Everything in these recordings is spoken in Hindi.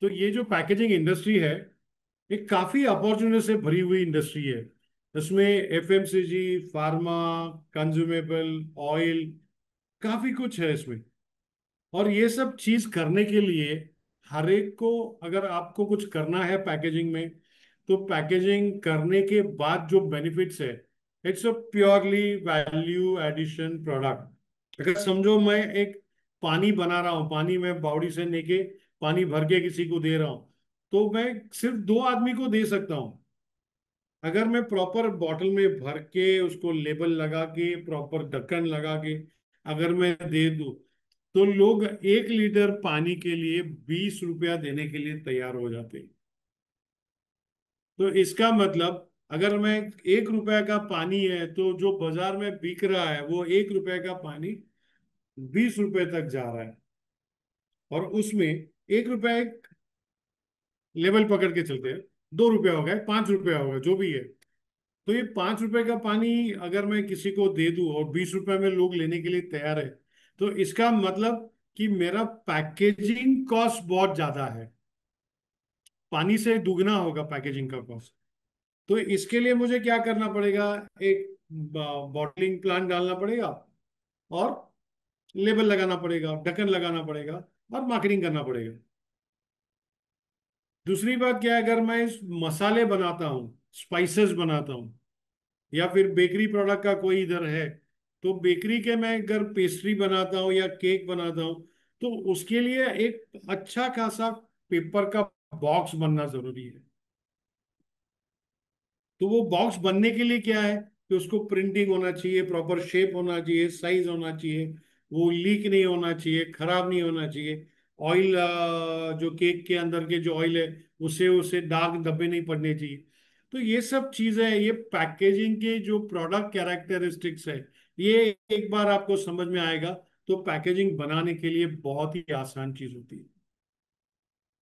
तो ये जो पैकेजिंग इंडस्ट्री है, ये काफी अपॉर्चुनिटी से भरी हुई इंडस्ट्री है। इसमें एफएमसीजी, फार्मा, कंज्यूमेबल, ऑयल, काफी कुछ है इसमें। और ये सब चीज करने के लिए हर एक को, अगर आपको कुछ करना है पैकेजिंग में, तो पैकेजिंग करने के बाद जो बेनिफिट्स है, it's a purely value addition product. अगर समझो मैं एक पानी बना रहा हूँ, पानी में बावड़ी से लेके पानी भर के किसी को दे रहा हूँ, तो मैं सिर्फ दो आदमी को दे सकता हूँ। अगर मैं प्रॉपर बॉटल में भर के उसको लेबल लगा के प्रॉपर ढक्कन लगा के अगर मैं दे दूं, तो लोग 1 लीटर पानी के लिए 20 रुपया देने के लिए तैयार हो जाते हैं। तो इसका मतलब, अगर मैं 1 रुपए का पानी है, तो जो बाजार में बिक रहा है वो 1 रुपए का पानी 20 रुपए तक जा रहा है। और उसमें 1 रुपए लेवल पकड़ के चलते हैं, 2 रुपया हो गया, 5 रुपया होगा, जो भी है। तो ये 5 रुपए का पानी अगर मैं किसी को दे दूं और 20 रुपए में लोग लेने के लिए तैयार है, तो इसका मतलब कि मेरा पैकेजिंग कॉस्ट बहुत ज्यादा है। पानी से दुगना होगा पैकेजिंग का कॉस्ट। तो इसके लिए मुझे क्या करना पड़ेगा? एक बॉटलिंग प्लांट डालना पड़ेगा, और लेबल लगाना पड़ेगा, ढक्कन लगाना पड़ेगा, और मार्केटिंग करना पड़ेगा। दूसरी बात क्या है, अगर मैं इस मसाले बनाता हूँ, स्पाइसेस बनाता हूँ, या फिर बेकरी प्रोडक्ट का कोई इधर है, तो बेकरी के मैं अगर पेस्ट्री बनाता हूँ या केक बनाता हूँ, तो उसके लिए एक अच्छा खासा पेपर का बॉक्स बनना जरूरी है। तो वो बॉक्स बनने के लिए क्या है कि उसको प्रिंटिंग होना चाहिए, प्रॉपर शेप होना चाहिए, साइज होना चाहिए, वो लीक नहीं होना चाहिए, खराब नहीं होना चाहिए। ऑयल, जो केक के अंदर के जो ऑयल है, उससे उसे दाग धब्बे नहीं पड़ने चाहिए। तो ये सब चीजें, ये पैकेजिंग के जो प्रोडक्ट कैरेक्टरिस्टिक्स है, ये एक बार आपको समझ में आएगा, तो पैकेजिंग बनाने के लिए बहुत ही आसान चीज होती है।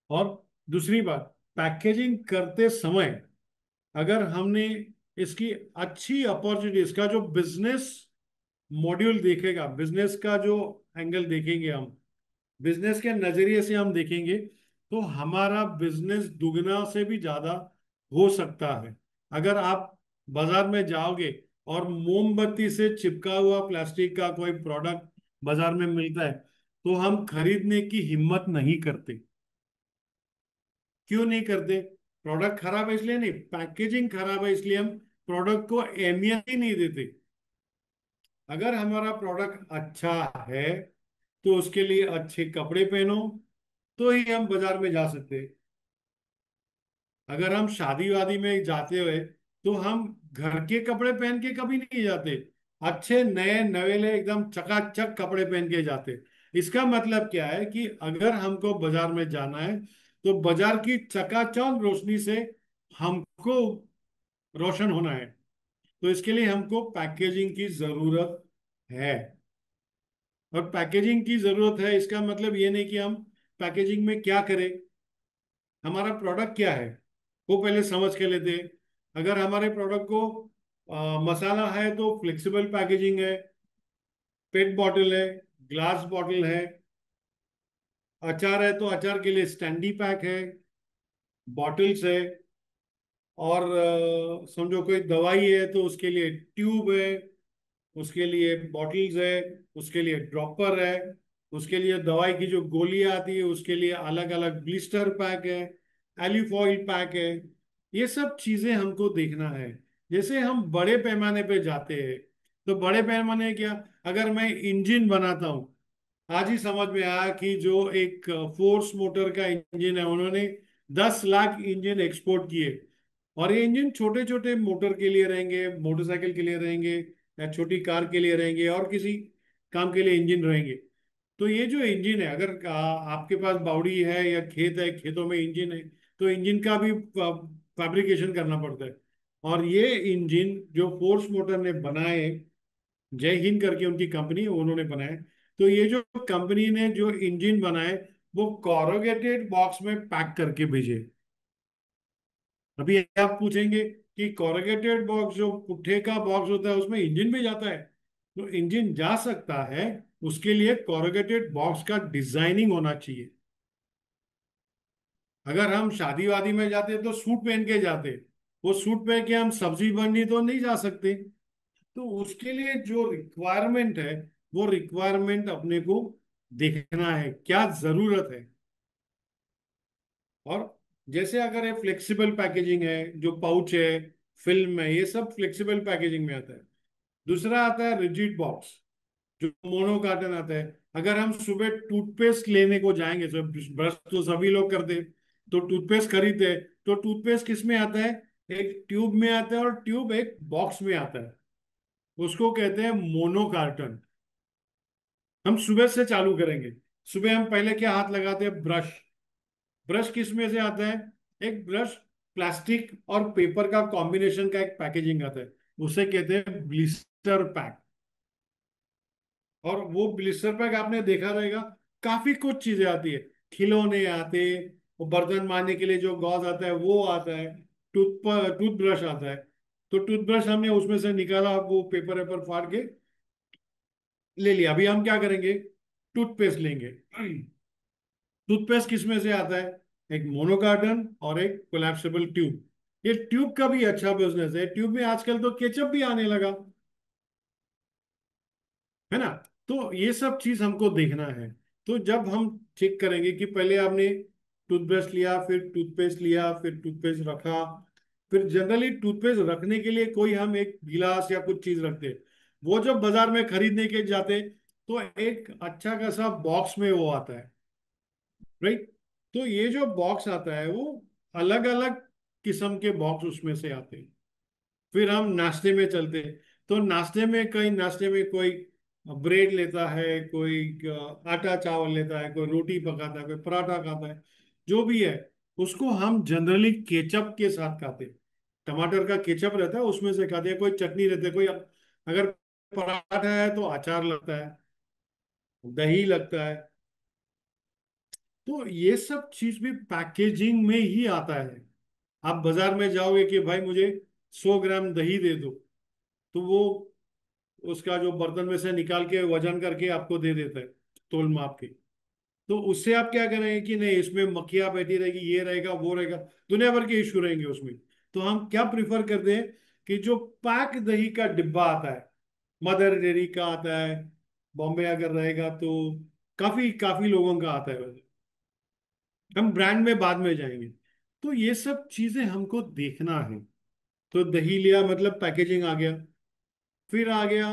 और दूसरी बात, पैकेजिंग करते समय अगर हमने इसकी अच्छी अपॉर्चुनिटी, इसका जो बिजनेस मॉड्यूल देखेगा, बिजनेस का जो एंगल देखेंगे हम, बिजनेस के नजरिए से हम देखेंगे, तो हमारा बिजनेस दुगना से भी ज्यादा हो सकता है। अगर आप बाजार में जाओगे और मोमबत्ती से चिपका हुआ प्लास्टिक का कोई प्रोडक्ट बाजार में मिलता है, तो हम खरीदने की हिम्मत नहीं करते। क्यों नहीं करते? प्रोडक्ट खराब है इसलिए नहीं, पैकेजिंग खराब है इसलिए हम प्रोडक्ट को अहमियत ही नहीं देते। अगर हमारा प्रोडक्ट अच्छा है, तो उसके लिए अच्छे कपड़े पहनो, तो ही हम बाजार में जा सकते हैं। अगर हम शादी वादी में जाते हुए, तो हम घर के कपड़े पहन के कभी नहीं जाते, अच्छे नए नवेले एकदम चकाचक कपड़े पहन के जाते। इसका मतलब क्या है कि अगर हमको बाजार में जाना है, तो बाजार की चकाचौंध रोशनी से हमको रोशन होना है। तो इसके लिए हमको पैकेजिंग की जरूरत है। और पैकेजिंग की जरूरत है, इसका मतलब ये नहीं कि हम पैकेजिंग में क्या करें, हमारा प्रोडक्ट क्या है वो पहले समझ के लेते हैं। अगर हमारे प्रोडक्ट को मसाला है, तो फ्लेक्सिबल पैकेजिंग है, पेट बॉटल है, ग्लास बॉटल है। अचार है तो अचार के लिए स्टैंडी पैक है, बॉटल्स है। और समझो कोई दवाई है तो उसके लिए ट्यूब है, उसके लिए बॉटल्स है, उसके लिए ड्रॉपर है, उसके लिए दवाई की जो गोलियां आती है उसके लिए अलग अलग ब्लिस्टर पैक है, एल्यूफॉइल पैक है। ये सब चीजें हमको देखना है। जैसे हम बड़े पैमाने पे जाते हैं, तो बड़े पैमाने क्या, अगर मैं इंजन बनाता हूँ, आज ही समझ में आया कि जो एक फोर्स मोटर का इंजन है, उन्होंने 10 लाख इंजन एक्सपोर्ट किए। और ये इंजन छोटे छोटे मोटर के लिए रहेंगे, मोटरसाइकिल के लिए रहेंगे, या छोटी कार के लिए रहेंगे, और किसी काम के लिए इंजन रहेंगे। तो ये जो इंजन है, अगर आपके पास बावड़ी है या खेत है, खेतों में इंजन है, तो इंजन का भी फैब्रिकेशन करना पड़ता है। और ये इंजन जो फोर्स मोटर ने बनाए, जय हिंद करके उनकी कंपनी, उन्होंने बनाए। तो ये जो कंपनी ने जो इंजन बनाए, वो कॉरोगेटेड बॉक्स में पैक करके भेजे। अभी आप पूछेंगे कि कॉर्रुगेटेड बॉक्स, जो पुट्ठे का बॉक्स होता है, उसमें इंजन भी जाता है? तो इंजन जा सकता है, उसके लिए कॉर्रुगेटेड बॉक्स का डिजाइनिंग होना चाहिए। अगर हम शादी वादी में जाते तो सूट पहन के जाते, वो सूट पहन के हम सब्जी बननी तो नहीं जा सकते। तो उसके लिए जो रिक्वायरमेंट है, वो रिक्वायरमेंट अपने को देखना है, क्या जरूरत है। और जैसे अगर ये फ्लेक्सिबल पैकेजिंग है, जो पाउच है, फिल्म है, ये सब फ्लेक्सिबल पैकेजिंग में आता है। दूसरा आता है रिजिड बॉक्स, जो मोनो कार्टन आता है। अगर हम सुबह टूथपेस्ट लेने को जाएंगे, तो ब्रश तो सभी लोग करते हैं, तो टूथपेस्ट खरीदते हैं, तो टूथपेस्ट किस में आता है? एक ट्यूब में आता है, और ट्यूब एक बॉक्स में आता है। उसको कहते हैं मोनो कार्टन। हम सुबह से चालू करेंगे। सुबह हम पहले क्या हाथ लगाते हैं? ब्रश। ब्रश किस में से आता है? एक ब्रश प्लास्टिक और पेपर का कॉम्बिनेशन का एक पैकेजिंग आता है, उसे कहते हैं ब्लिस्टर पैक। और वो ब्लिस्टर पैक आपने देखा रहेगा, काफी कुछ चीजें आती है। खिलौने आते, वो बर्तन मारने के लिए जो गॉज आता है वो आता है, टूथब्रश आता है। तो टूथब्रश हमने उसमें से निकाला, वो पेपर वेपर फाड़ के ले लिया। अभी हम क्या करेंगे? टूथपेस्ट लेंगे। टूथपेस्ट किस में से आता है? एक मोनोकार्टन और एक कोलैप्सिबल ट्यूब। ये ट्यूब का भी अच्छा बिजनेस है, ट्यूब में आजकल तो केचप भी आने लगा, है ना। तो ये सब चीज हमको देखना है। तो जब हम चेक करेंगे कि पहले आपने टूथब्रश लिया, फिर टूथपेस्ट लिया, फिर टूथपेस्ट रखा, फिर जनरली टूथपेस्ट रखने के लिए कोई हम एक गिलास या कुछ चीज रखते हैं। वो जब बाजार में खरीदने के जाते, तो एक अच्छा खासा बॉक्स में वो आता है, राइट। तो ये जो बॉक्स आता है, वो अलग अलग किस्म के बॉक्स उसमें से आते हैं। फिर हम नाश्ते में चलते हैं, तो नाश्ते में कई, नाश्ते में कोई ब्रेड लेता है, कोई आटा चावल लेता है, कोई रोटी पकाता है, कोई पराठा खाता है, जो भी है। उसको हम जनरली केचप के साथ खाते हैं। टमाटर का केचप रहता है, उसमें से खाते हैं। कोई चटनी रहती है, कोई अगर पराठा है तो अचार लगता है, दही लगता है। तो ये सब चीज भी पैकेजिंग में ही आता है। आप बाजार में जाओगे कि भाई मुझे 100 ग्राम दही दे दो, तो वो उसका जो बर्तन में से निकाल के वजन करके आपको दे देता है, तोल माप के। तो उससे आप क्या करेंगे कि नहीं, इसमें मक्खियां बैठी रहेगी, ये रहेगा, वो रहेगा, दुनिया भर के इशू रहेंगे उसमें। तो हम क्या प्रिफर करते हैं कि जो पैक दही का डिब्बा आता है, मदर डेयरी का आता है, बॉम्बे अगर रहेगा तो काफी काफी लोगों का आता है वैसे। हम ब्रांड में बाद में जाएंगे। तो ये सब चीजें हमको देखना है। तो दही लिया मतलब पैकेजिंग आ गया। फिर आ गया,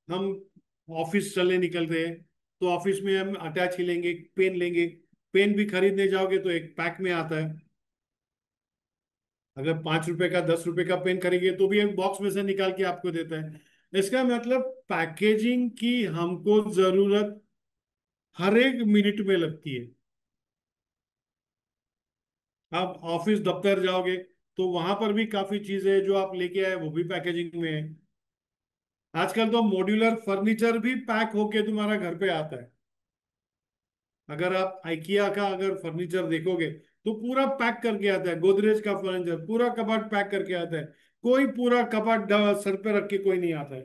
हम ऑफिस चले निकलते हैं, तो ऑफिस में हम अटैच ही लेंगे, पेन लेंगे। पेन भी खरीदने जाओगे तो एक पैक में आता है। अगर 5 रुपए का, 10 रुपए का पेन खरीदे तो भी एक बॉक्स में से निकाल के आपको देता है। इसका मतलब पैकेजिंग की हमको जरूरत हर एक मिनट में लगती है। आप ऑफिस दफ्तर जाओगे, तो वहां पर भी काफी चीजें जो आप लेके आए वो भी पैकेजिंग में है। आजकल तो मॉड्यूलर फर्नीचर भी पैक होके तुम्हारा घर पे आता है। अगर आप IKEA का अगर फर्नीचर देखोगे, तो पूरा पैक करके आता है। गोदरेज का फर्नीचर पूरा कबाड़ पैक करके आता है। कोई पूरा कबाड़ सर पे रख के कोई नहीं आता है।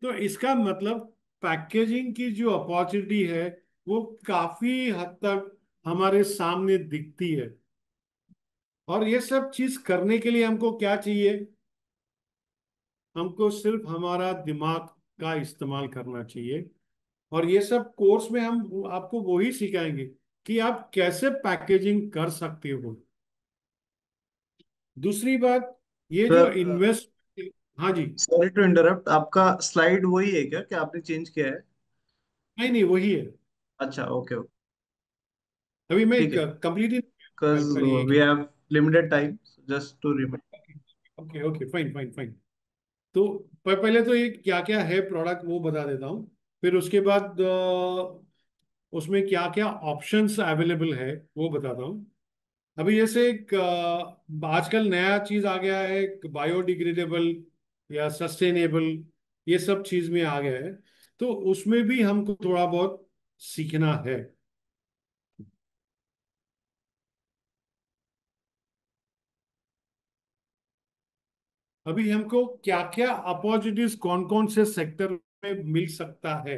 तो इसका मतलब पैकेजिंग की जो अपॉर्चुनिटी है, वो काफी हद तक हमारे सामने दिखती है। और ये सब चीज करने के लिए हमको क्या चाहिए? हमको सिर्फ हमारा दिमाग का इस्तेमाल करना चाहिए। और ये सब कोर्स में हम आपको वही सिखाएंगे कि आप कैसे पैकेजिंग कर सकते हो। दूसरी बात, ये जो सर, इन्वेस्ट, हाँ जी। सॉरी टू इंटरप्ट, आपका स्लाइड वही है क्या, कि आपने चेंज किया है? नहीं नहीं, वही है। अच्छा, ओके ओके। अभी मैं ठीक है, कंप्लीट ही बिकॉज करिए वी कि, have limited time, just to remind. Okay okay, fine fine fine. तो पहले तो ये क्या क्या है प्रोडक्ट वो बता देता हूँ। फिर उसके बाद उसमें क्या क्या ऑप्शंस अवेलेबल है वो बताता हूँ। अभी जैसे एक आजकल नया चीज आ गया है, बायोडिग्रेडेबल या सस्टेनेबल, ये सब चीज में आ गया है। तो उसमें भी हमको थोड़ा बहुत सीखना है। अभी हमको क्या क्या अपॉर्चुनिटीज कौन कौन से सेक्टर में मिल सकता है।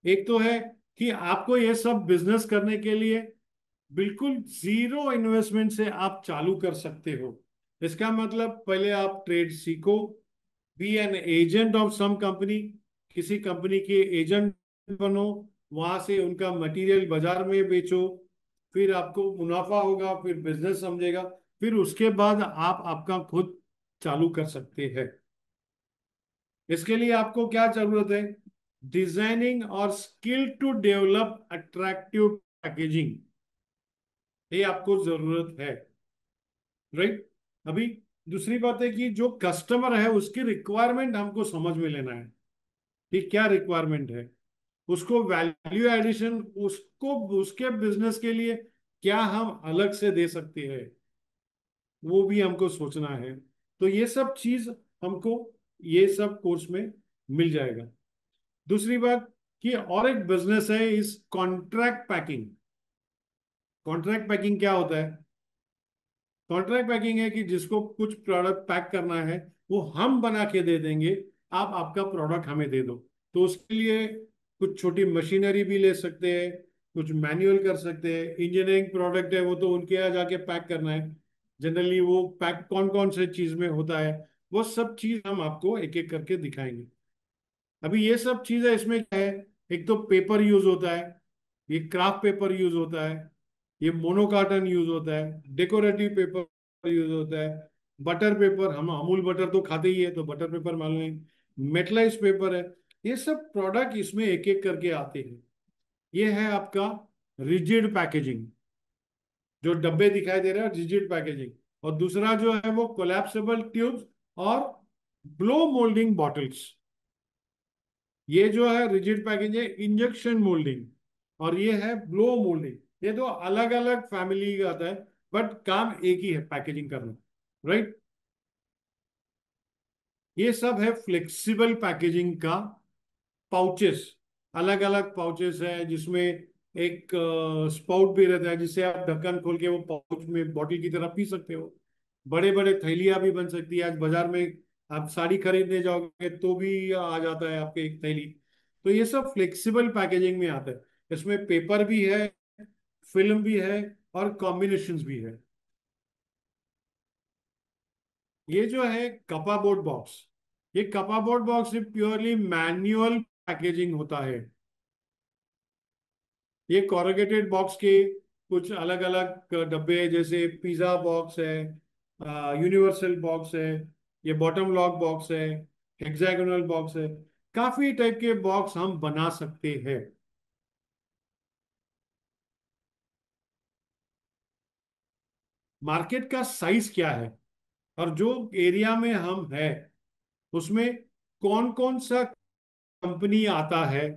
एक तो है कि आपको ये सब बिजनेस करने के लिए बिल्कुल जीरो इन्वेस्टमेंट से आप चालू कर सकते हो। इसका मतलब पहले आप ट्रेड सीखो, be an agent of some company, किसी कंपनी के एजेंट बनो, वहां से उनका मटेरियल बाजार में बेचो, फिर आपको मुनाफा होगा, फिर बिजनेस समझेगा, फिर उसके बाद आप आपका खुद चालू कर सकते हैं। इसके लिए आपको क्या जरूरत है? डिजाइनिंग और skill to develop attractive packaging, ये आपको जरूरत है। राइट। अभी दूसरी बात है कि जो कस्टमर है उसकी रिक्वायरमेंट हमको समझ में लेना है कि क्या रिक्वायरमेंट है, उसको वैल्यू एडिशन, उसको उसके बिजनेस के लिए क्या हम अलग से दे सकते हैं, वो भी हमको सोचना है। तो ये सब चीज हमको ये सब कोर्स में मिल जाएगा। दूसरी बात कि और एक बिजनेस है इस कॉन्ट्रैक्ट पैकिंग। कॉन्ट्रैक्ट पैकिंग क्या होता है? कॉन्ट्रैक्ट पैकिंग है कि जिसको कुछ प्रोडक्ट पैक करना है वो हम बना के दे देंगे, आप आपका प्रोडक्ट हमें दे दो। तो उसके लिए कुछ छोटी मशीनरी भी ले सकते हैं, कुछ मैनुअल कर सकते हैं। इंजीनियरिंग प्रोडक्ट है वो तो उनके यहाँ जाके पैक करना है। जनरली वो पैक कौन कौन से चीज में होता है, वो सब चीज हम आपको एक एक करके दिखाएंगे। अभी ये सब चीजें इसमें क्या है? एक तो पेपर यूज होता है, ये क्राफ्ट पेपर यूज होता है, ये मोनोकार्टन यूज होता है, डेकोरेटिव पेपर यूज होता है, बटर पेपर, हम अमूल बटर तो खाते ही है तो बटर पेपर मालूम है, मेटलाइज पेपर है। ये सब प्रोडक्ट इसमें एक एक करके आते हैं। ये है आपका रिजिड पैकेजिंग, जो डब्बे दिखाई दे रहे हैं रिजिड पैकेजिंग। और दूसरा जो है वो कोलैप्सिबल ट्यूब्स और ब्लो मोल्डिंग बॉटल्स। ये जो है रिजिड पैकेज है इंजेक्शन मोल्डिंग, और ये है ब्लो मोल्डिंग। ये दो अलग अलग फैमिली का आता है, बट काम एक ही है, पैकेजिंग करना। राइट। ये सब है फ्लेक्सिबल पैकेजिंग का। पाउचेस, अलग अलग पाउचेस है जिसमें एक स्पाउट भी रहता है जिससे आप ढक्कन खोल के वो पाउच में बॉटल की तरह पी सकते हो। बड़े बड़े थैलियां भी बन सकती है। आज बाजार में आप साड़ी खरीदने जाओगे तो भी आ जाता है आपके एक थैली। तो ये सब फ्लेक्सिबल पैकेजिंग में आता है। इसमें पेपर भी है, फिल्म भी है, और कॉम्बिनेशंस भी है। ये जो है कपा बोर्ड बॉक्स, ये कपा board box purely manual packaging होता है। ये कॉरुगेटेड बॉक्स के कुछ अलग अलग डब्बे हैं, जैसे पिज्जा बॉक्स है, यूनिवर्सल बॉक्स है, ये बॉटम लॉक बॉक्स है, हेक्सागोनल बॉक्स है। काफी टाइप के बॉक्स हम बना सकते हैं। मार्केट का साइज क्या है, और जो एरिया में हम है उसमें कौन कौन सा कंपनी आता है,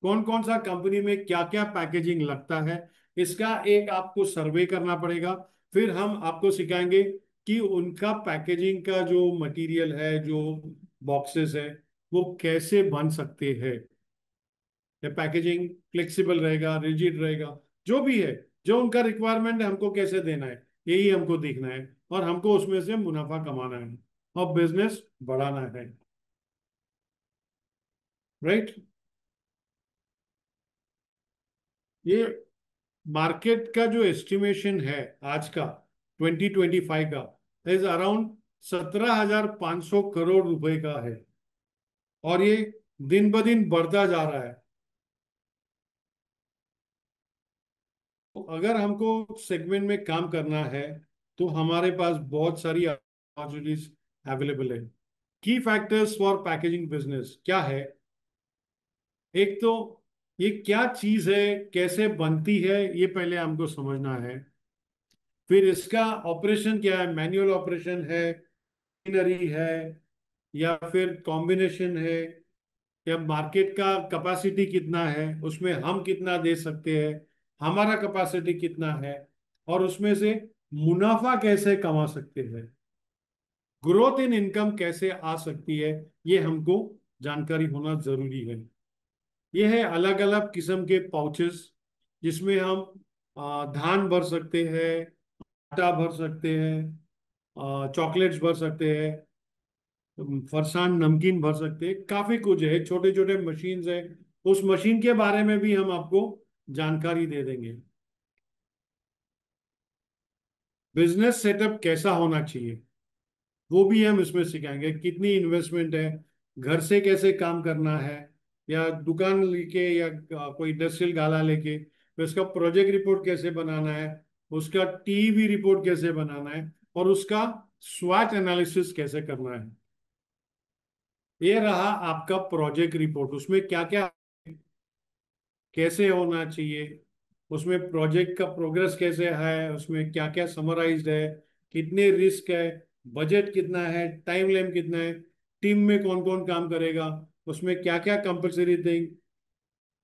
कौन कौन सा कंपनी में क्या क्या पैकेजिंग लगता है, इसका एक आपको सर्वे करना पड़ेगा। फिर हम आपको सिखाएंगे कि उनका पैकेजिंग का जो मटेरियल है, जो बॉक्सेस है, वो कैसे बन सकते हैं। या पैकेजिंग फ्लेक्सिबल रहेगा, रिजिड रहेगा, जो भी है, जो उनका रिक्वायरमेंट है हमको कैसे देना है, यही हमको देखना है। और हमको उसमें से मुनाफा कमाना है और बिजनेस बढ़ाना है। राइट। ये मार्केट का जो एस्टिमेशन है आज का 2025 का इज अराउंड 17,500 करोड़ रुपए का है। और ये दिन ब दिन बढ़ता जा रहा है। तो अगर हमको सेगमेंट में काम करना है तो हमारे पास बहुत सारी अपॉर्चुनिटीज अवेलेबल है। की फैक्टर्स फॉर पैकेजिंग बिजनेस क्या है? एक तो ये क्या चीज है, कैसे बनती है, ये पहले हमको समझना है। फिर इसका ऑपरेशन क्या है, मैनुअल ऑपरेशन है, मशीनरी है, या फिर कॉम्बिनेशन है, या मार्केट का कैपेसिटी कितना है, उसमें हम कितना दे सकते हैं, हमारा कैपेसिटी कितना है, और उसमें से मुनाफा कैसे कमा सकते हैं, ग्रोथ इन इनकम कैसे आ सकती है, ये हमको जानकारी होना जरूरी है। ये है अलग अलग किस्म के पाउचेस जिसमें हम धान भर सकते हैं, आटा भर सकते हैं, चॉकलेट्स भर सकते हैं, फरसान नमकीन भर सकते हैं, काफी कुछ है, छोटे छोटे मशीन्स है। उस मशीन के बारे में भी हम आपको जानकारी दे देंगे। बिजनेस सेटअप कैसा होना चाहिए वो भी हम इसमें सिखाएंगे। कितनी इन्वेस्टमेंट है, घर से कैसे काम करना है, या दुकान लेके या कोई इंडस्ट्रियल गाला लेके, तो उसका प्रोजेक्ट रिपोर्ट कैसे बनाना है, उसका टीवी रिपोर्ट कैसे बनाना है, और उसका स्वॉट एनालिसिस कैसे करना है। ये रहा आपका प्रोजेक्ट रिपोर्ट। उसमें क्या क्या कैसे होना चाहिए, उसमें प्रोजेक्ट का प्रोग्रेस कैसे है, उसमें क्या क्या समराइज्ड है, कितने रिस्क है, बजट कितना है, टाइम लाइन कितना है, टीम में कौन कौन काम करेगा, उसमें क्या क्या कंपलसरी थिंग,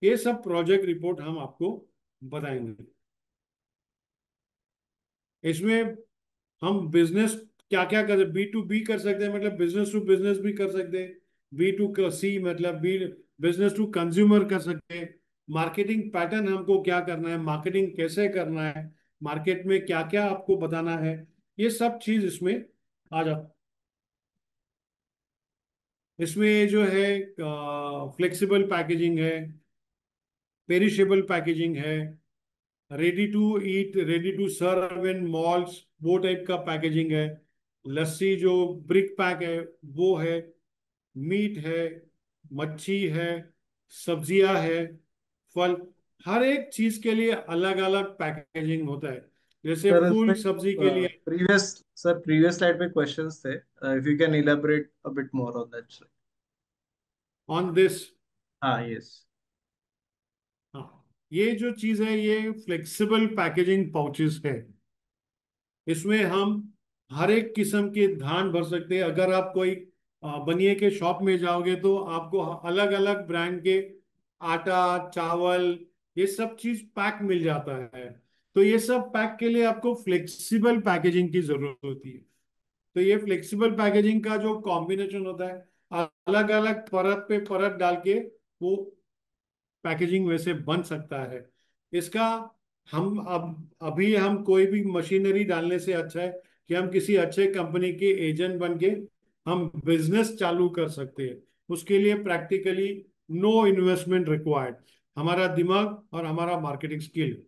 ये सब प्रोजेक्ट रिपोर्ट हम आपको बताएंगे। इसमें हम बिजनेस क्या क्या कर, B2B कर सकते हैं, मतलब बिजनेस टू बिजनेस भी कर सकते हैं। B2C मतलब बिजनेस टू कंज्यूमर कर सकते हैं। मार्केटिंग पैटर्न हमको क्या करना है, मार्केटिंग कैसे करना है, मार्केट में क्या क्या आपको बताना है, ये सब चीज इसमें आ जाता। इसमें जो है फ्लेक्सिबल पैकेजिंग है, पेरिशेबल पैकेजिंग है, ready to eat, ready to serve in malls, वो टाइप का पैकेजिंग है। लस्सी जो ब्रिक पैक है वो है, मीट है, मच्छी है, सब्जियां है, फल, हर एक चीज के लिए अलग अलग पैकेजिंग होता है। जैसे सर फुल इसमें सब्जी के लिए प्रीवियस सर प्रीवियस स्लाइड पे क्वेश्चंस थे, if you can elaborate a bit more on that. On this. हाँ, यस। हाँ, ये जो चीज है ये फ्लेक्सिबल पैकेजिंग पाउचेस है। इसमें हम हर एक किस्म के धान भर सकते हैं। अगर आप कोई बनिए के शॉप में जाओगे तो आपको अलग अलग ब्रांड के आटा, चावल, ये सब चीज पैक मिल जाता है। तो ये सब पैक के लिए आपको फ्लेक्सिबल पैकेजिंग की जरूरत होती है। तो ये फ्लेक्सिबल पैकेजिंग का जो कॉम्बिनेशन होता है, अलग अलग परत पे परत डाल के वो पैकेजिंग वैसे बन सकता है। इसका हम अब अभी हम कोई भी मशीनरी डालने से अच्छा है कि हम किसी अच्छे कंपनी के एजेंट बन के हम बिजनेस चालू कर सकते हैं। उसके लिए प्रैक्टिकली नो इन्वेस्टमेंट रिक्वायर्ड, हमारा दिमाग और हमारा मार्केटिंग स्किल।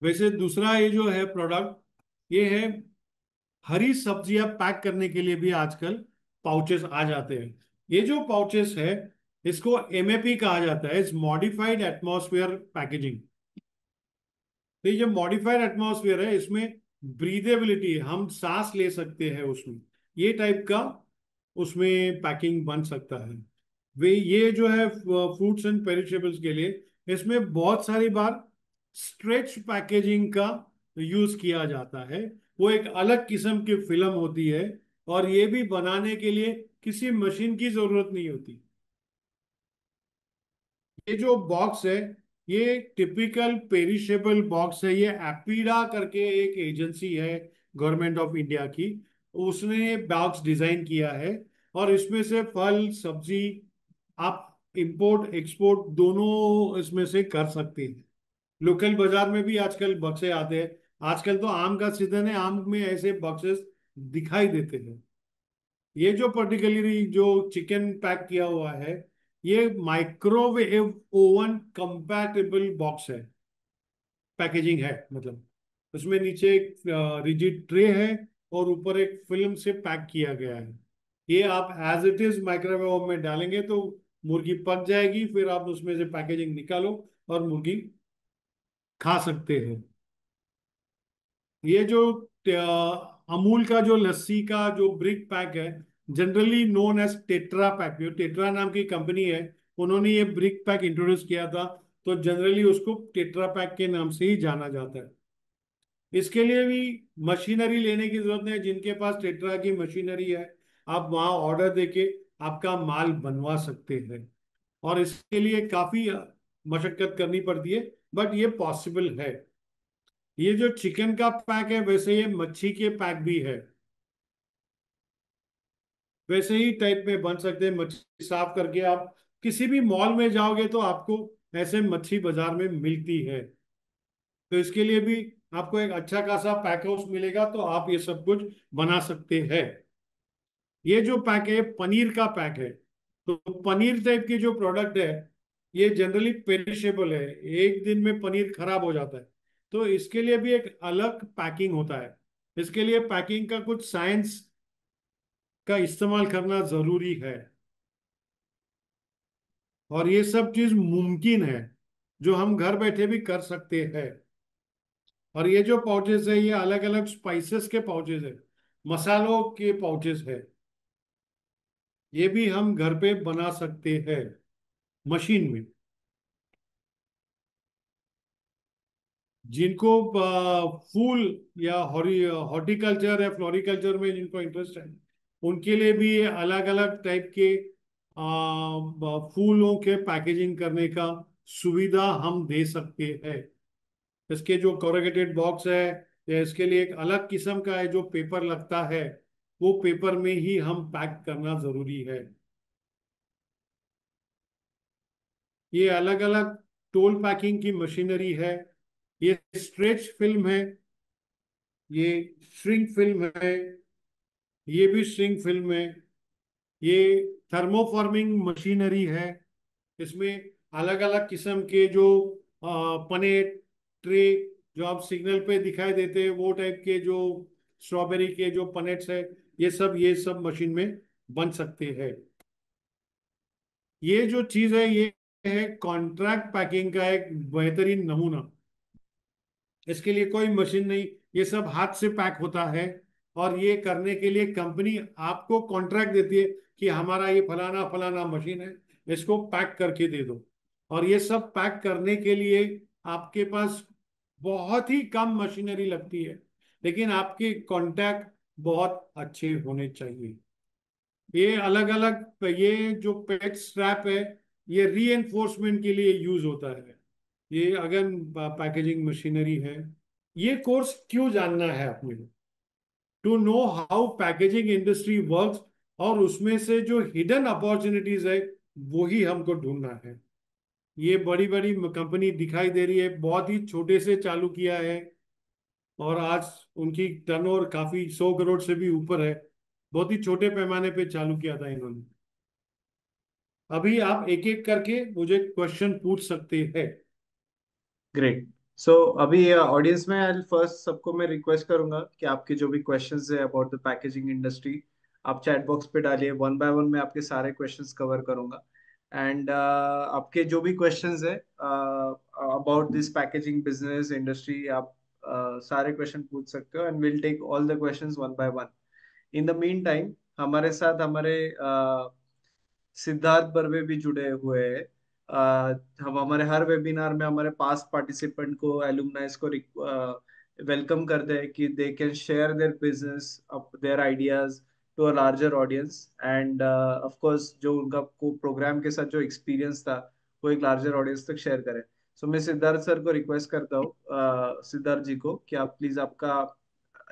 वैसे दूसरा ये जो है प्रोडक्ट, ये है हरी सब्जियां पैक करने के लिए भी आजकल पाउचेस आ जाते हैं। ये जो पाउचेस है इसको MAP कहा जाता है, इस मॉडिफाइड एटमॉस्फेयर पैकेजिंग। तो ये जो मॉडिफाइड एटमॉस्फेयर है इसमें ब्रीदेबिलिटी, हम सांस ले सकते हैं उसमें, ये टाइप का उसमें पैकिंग बन सकता है। वे ये जो है फ्रूट्स एंड पेरिशेबल्स के लिए इसमें बहुत सारी बार स्ट्रेच पैकेजिंग का यूज किया जाता है। वो एक अलग किस्म की फिल्म होती है, और ये भी बनाने के लिए किसी मशीन की जरूरत नहीं होती। ये जो बॉक्स है ये टिपिकल पेरिशेबल बॉक्स है। ये एपीडा करके एक एजेंसी है गवर्नमेंट ऑफ इंडिया की, उसने ये बॉक्स डिजाइन किया है। और इसमें से फल सब्जी आप इंपोर्ट एक्सपोर्ट दोनों इसमें से कर सकते हैं। लोकल बाजार में भी आजकल बक्से आते हैं। आजकल तो आम का सीजन है, आम में ऐसे बॉक्सेस दिखाई देते हैं। ये जो पर्टिकुलरली जो चिकन पैक किया हुआ है ये माइक्रोवेव ओवन कंपैटिबल बॉक्स है, पैकेजिंग है मतलब। उसमें नीचे एक रिजिड ट्रे है और ऊपर एक फिल्म से पैक किया गया है। ये आप as it is microwave oven में डालेंगे तो मुर्गी पक जाएगी, फिर आप उसमें से पैकेजिंग निकालो और मुर्गी खा सकते हैं। ये जो अमूल का जो लस्सी का जो ब्रिक पैक है, generally known as Tetra Pak, जो टेट्रा नाम की कंपनी है उन्होंने ये ब्रिक पैक इंट्रोड्यूस किया था, तो जनरली उसको टेट्रा पैक के नाम से ही जाना जाता है। इसके लिए भी मशीनरी लेने की जरूरत नहीं है। जिनके पास टेट्रा की मशीनरी है आप वहां ऑर्डर देके आपका माल बनवा सकते हैं। और इसके लिए काफी मशक्कत करनी पड़ती है, बट ये पॉसिबल है। ये जो चिकन का पैक है वैसे ये मच्छी के पैक भी है, वैसे ही टाइप में बन सकते हैं। मच्छी साफ करके आप किसी भी मॉल में जाओगे तो आपको ऐसे मच्छी बाजार में मिलती है। तो इसके लिए भी आपको एक अच्छा खासा पैक हाउस मिलेगा तो आप ये सब कुछ बना सकते हैं। ये जो पैक है पनीर का पैक है। तो पनीर टाइप की जो प्रोडक्ट है ये जनरली पेरिशेबल है, एक दिन में पनीर खराब हो जाता है। तो इसके लिए भी एक अलग पैकिंग होता है। इसके लिए पैकिंग का कुछ साइंस का इस्तेमाल करना जरूरी है। और ये सब चीज मुमकिन है, जो हम घर बैठे भी कर सकते हैं। और ये जो पाउचेस है, ये अलग अलग स्पाइसेस के पाउचेस है, मसालों के पाउचेस है। ये भी हम घर पे बना सकते हैं मशीन में। जिनको फूल या हॉर्टिकल्चर या फ्लोरिकल्चर में जिनको इंटरेस्ट है, उनके लिए भी अलग अलग टाइप के फूलों के पैकेजिंग करने का सुविधा हम दे सकते हैं। इसके जो कोरोगेटेड बॉक्स है, या इसके लिए एक अलग किस्म का है जो पेपर लगता है, वो पेपर में ही हम पैक करना जरूरी है। ये अलग अलग टोल पैकिंग की मशीनरी है। ये स्ट्रेच फिल्म है, ये श्रिंक फिल्म है, ये भी श्रिंक फिल्म है। ये थर्मोफॉर्मिंग मशीनरी है। इसमें अलग अलग किस्म के जो पने ट्रे, जो आप सिग्नल पे दिखाई देते हैं, वो टाइप के जो स्ट्रॉबेरी के जो पनेट्स है, ये सब मशीन में बन सकते हैं। ये जो चीज है, ये है कॉन्ट्रैक्ट पैकिंग का एक बेहतरीन नमूना। इसके लिए कोई मशीन नहीं, ये सब हाथ से पैक होता है। और ये करने के लिए कंपनी आपको कॉन्ट्रैक्ट देती है कि हमारा ये फलाना फलाना मशीन है, इसको पैक करके दे दो। और ये सब पैक करने के लिए आपके पास बहुत ही कम मशीनरी लगती है, लेकिन आपके कॉन्टैक्ट बहुत अच्छे होने चाहिए। ये अलग अलग, ये जो पेट स्ट्रैप है, ये रीएनफोर्समेंट के लिए यूज होता है। ये अगेन पैकेजिंग मशीनरी है। ये कोर्स क्यों जानना है अपने को? To know how packaging industry works, और उसमें से जो हिडन अपॉर्चुनिटीज है, वो ही हमको ढूंढना है। ये बड़ी बड़ी कंपनी दिखाई दे रही है, बहुत ही छोटे से चालू किया है, और आज उनकी टर्नओवर काफी 100 करोड़ से भी ऊपर है। बहुत ही छोटे पैमाने पे चालू किया था इन्होंने। अभी आप एक एक करके मुझे क्वेश्चन पूछ सकते हैं। ग्रेट। सो अभी ऑडियंस में आई फर्स्ट सबको मैं रिक्वेस्ट करूंगा कि आपके जो भी क्वेश्चंस है अबाउट द पैकेजिंग इंडस्ट्री, आप चैट बॉक्स पे डालिए। वन बाय वन मैं आपके सारे क्वेश्चंस कवर करूंगा। एंड आपके जो भी क्वेश्चंस है about this packaging business industry, आप सारे क्वेश्चन पूछ सकते हो, and will take all the questions one by one. In the mean time हमारे साथ हमारे सिद्धार्थ बर्वे भी जुड़े हुए हैं। हम हमारे हर वेबिनार में हमारे पास पार्टिसिपेंट को, एलुमनाइज को वेलकम करते हैं कि they can share their business, their ideas to a larger audience. And of course जो उनका को प्रोग्राम के साथ जो एक्सपीरियंस था, वो एक लार्जर ऑडियंस तक शेयर करें। सो मैं सिद्धार्थ सर को रिक्वेस्ट करता हूँ, सिद्धार्थ जी को, कि आप प्लीज आपका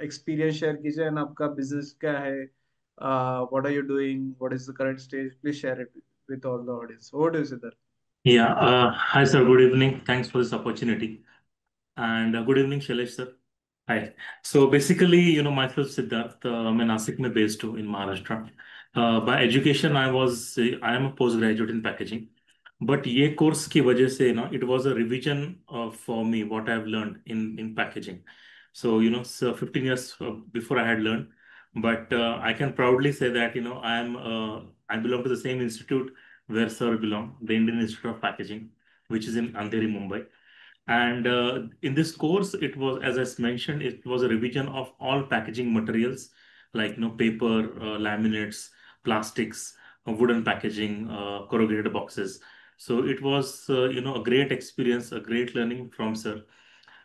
एक्सपीरियंस शेयर कीजिए एंड आपका बिजनेस क्या है, what are you doing, what is the current stage, please share it with all the audience. Over to you, Siddharth. Yeah, hi sir, good evening. Thanks for this opportunity. And good evening, Shailesh sir. Hi. So basically, myself Siddharth, मैं नासिक में based हूँ in Maharashtra. By education, I am a postgraduate in packaging. But ये course की वजह से, it was a revision for me what I have learned in packaging. So, 15 years before I had learned. But I can proudly say that, I belong to the same institute where sir belong, the Indian Institute of Packaging, which is in Andheri, Mumbai. And in this course, it was, as I mentioned, it was a revision of all packaging materials like paper, laminates, plastics, wooden packaging, corrugated boxes. So it was, a great experience, a great learning from sir.